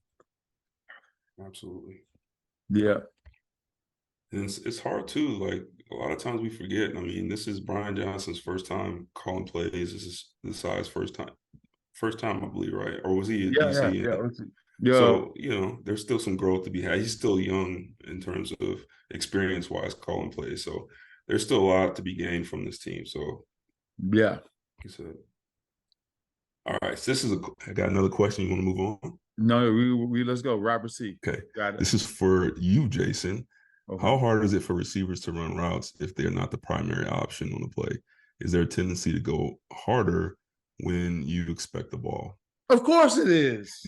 Absolutely, yeah. And it's hard too. Like, a lot of times we forget. I mean, this is Brian Johnson's first time calling plays. This is the side's first time, I believe, right? Or was he? Yeah. Yeah. So, there's still some growth to be had. He's still young in terms of experience-wise calling plays. So there's still a lot to be gained from this team. So, Yeah. All right. So I got another question. You want to move on? No, we let's go. Robert C. Okay. Got it. This is for you, Jason. Okay. How hard is it for receivers to run routes if they're not the primary option on the play? Is there a tendency to go harder when you expect the ball? Of course it is.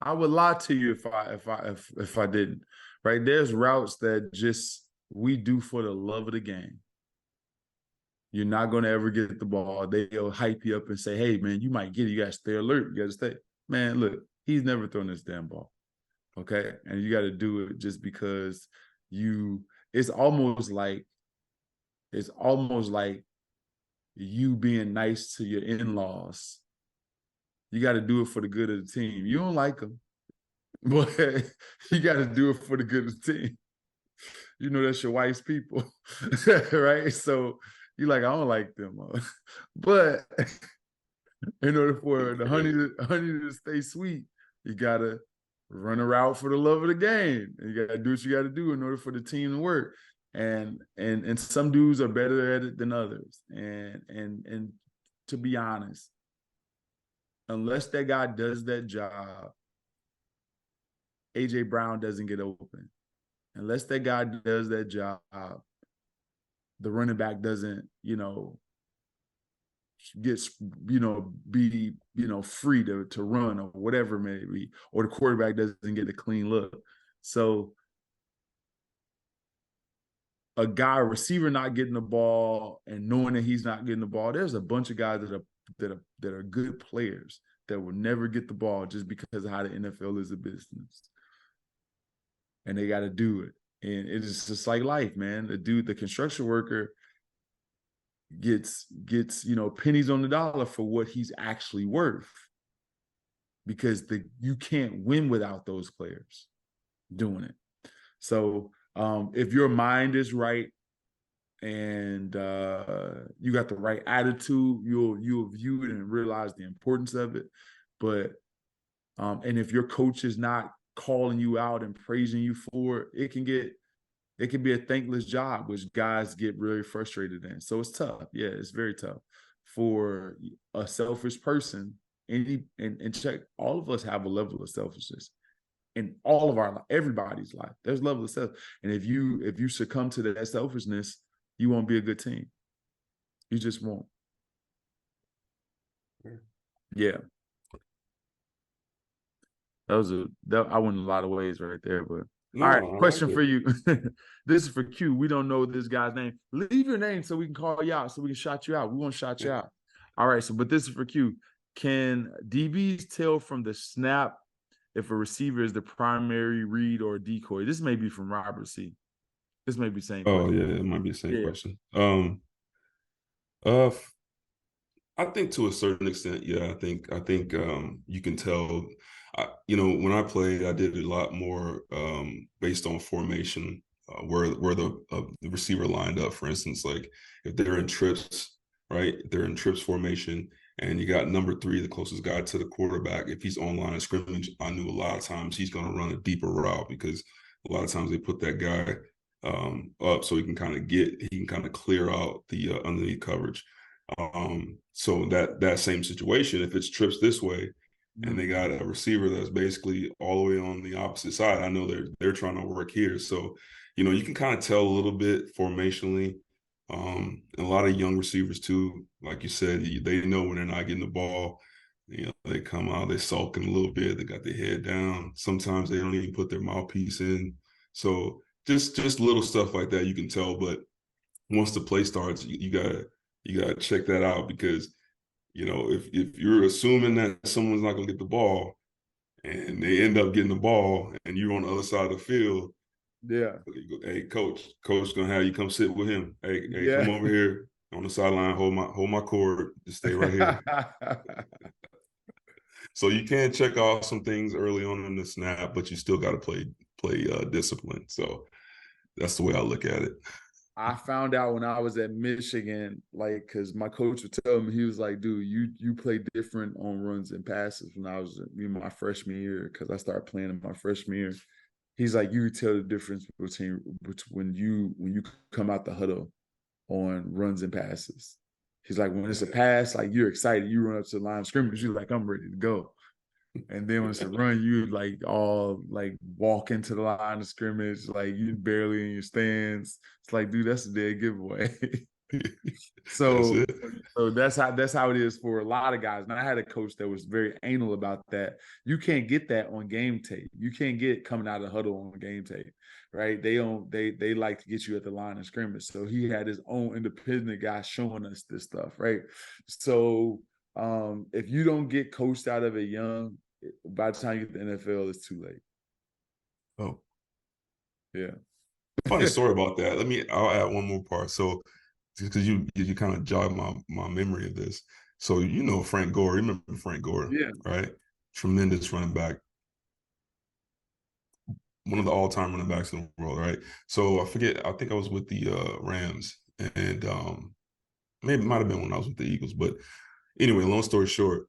I would lie to you if I didn't. Right? There's routes that just we do for the love of the game. You're not going to ever get the ball. They'll hype you up and say, hey, man, you might get it. You got to stay alert. You got to stay. Man, look, he's never thrown this damn ball. Okay? And you got to do it just because it's almost like you being nice to your in-laws. You got to do it for the good of the team. You don't like them, but you got to do it for the good of the team. You know, that's your wife's people, right? So you're like, I don't like them. But in order for the honey to stay sweet, you got to run a route for the love of the game. And you got to do what you got to do in order for the team to work. And some dudes are better at it than others. And to be honest, unless that guy does that job, A.J. Brown doesn't get open. Unless that guy does that job, the running back doesn't, gets, be, free to run or whatever it may be, or the quarterback doesn't get a clean look. So a receiver not getting the ball and knowing that he's not getting the ball, there's a bunch of guys that are good players that will never get the ball just because of how the NFL is a business. And they got to do it. And it's just like life, man. The construction worker gets, pennies on the dollar for what he's actually worth, because you can't win without those players doing it. So if your mind is right and you got the right attitude, you'll view it and realize the importance of it. But and if your coach is not calling you out and praising you for it, it can be a thankless job, which guys get really frustrated in. So it's tough. Yeah, it's very tough for a selfish person. And check, all of us have a level of selfishness in all of everybody's life. There's a level of self. And if you succumb to that selfishness, you won't be a good team. You just won't. Yeah. I went in a lot of ways right there, but all right, question for you. This is for Q. We don't know this guy's name. Leave your name so we can call you out, so we can shout you out. We want to shout you out. All right, but this is for Q. Can DBs tell from the snap if a receiver is the primary read or decoy? This may be from Robert C. This may be the same question. Oh, yeah, it might be the same question. I think to a certain extent, yeah. I think you can tell. When I played, I did a lot more based on formation, where the receiver lined up. For instance, like if they're in trips, right? They're in trips formation, and you got number 3, the closest guy to the quarterback. If he's on line of scrimmage, I knew a lot of times he's going to run a deeper route, because a lot of times they put that guy up so he can kind of clear out the underneath coverage. So that same situation, if it's trips this way and they got a receiver that's basically all the way on the opposite side, I know they're trying to work here. So, you can kind of tell a little bit formationally. And a lot of young receivers too, like you said, they know when they're not getting the ball. They come out, they sulking a little bit, they got their head down. Sometimes they don't even put their mouthpiece in. So just little stuff like that you can tell. But once the play starts, you gotta check that out, because if you're assuming that someone's not gonna get the ball and they end up getting the ball and you're on the other side of the field, yeah, hey, coach gonna have you come sit with him. Hey, yeah. Come over here on the sideline, hold my cord, just stay right here. So you can check off some things early on in the snap, but you still got to play discipline. So that's the way I look at it. I found out when I was at Michigan, like, because my coach would tell me, he was like, dude, you play different on runs and passes when I was in my freshman year, because I started playing in my freshman year. He's like, you could tell the difference between when you come out the huddle on runs and passes. He's like, when it's a pass, like you're excited, you run up to the line of scrimmage, you're like, I'm ready to go. And then when it's a run, you like all like walk into the line of scrimmage, like you barely in your stands. It's like, dude, that's a dead giveaway. So that's how it is for a lot of guys. And I had a coach that was very anal about that. You can't get that on game tape. You can't get coming out of the huddle on game tape, right? They like to get you at the line of scrimmage. So he had his own independent guy showing us this stuff, right? So if you don't get coached out of it young, by the time you get to the NFL, it's too late. Oh, yeah. Funny story about that. I'll add one more part. So, because you kind of jogged my memory of this. So Frank Gore. You remember Frank Gore? Yeah. Right. Tremendous running back. One of the all-time running backs in the world. Right. So I forget. I think I was with the Rams, and maybe it might have been when I was with the Eagles. But anyway, long story short,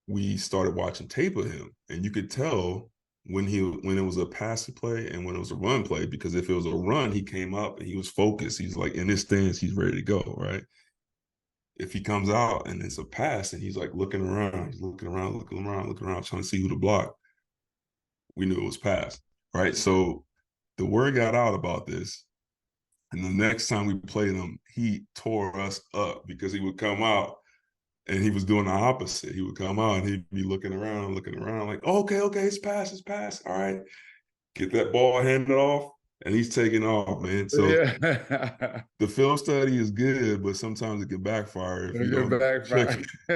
we started watching tape of him, and you could tell when it was a passing play and when it was a run play, because if it was a run, he came up and he was focused. He's like in his stance, he's ready to go, right? If he comes out and it's a pass and he's like looking around, trying to see who to block, we knew it was pass, right? So the word got out about this, and the next time we played him, he tore us up because he would come out and he was doing the opposite. He would come out and he'd be looking around, like, okay, it's pass. All right, get that ball handed off, and he's taking off, man. So the film study is good, but sometimes it can backfire if you don't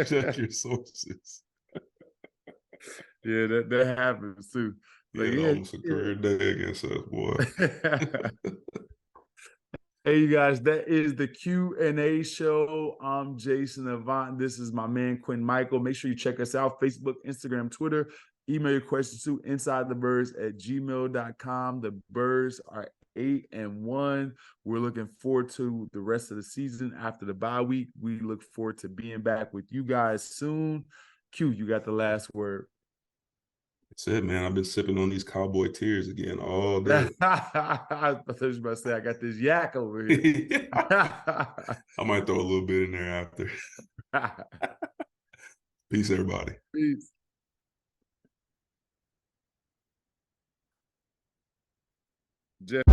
check your sources. Yeah, that happens too. Yeah, almost a career day against us, boy. Hey, you guys, that is the Q&A show. I'm Jason Avant. This is my man, Quintin Mikell. Make sure you check us out, Facebook, Instagram, Twitter. Email your questions to insidethebirds@gmail.com. The Birds are 8-1. We're looking forward to the rest of the season after the bye week. We look forward to being back with you guys soon. Q, you got the last word. That's it, man. I've been sipping on these cowboy tears again all day. I thought you were about to say, I got this yak over here. I might throw a little bit in there after. Peace, everybody. Peace. Jeff.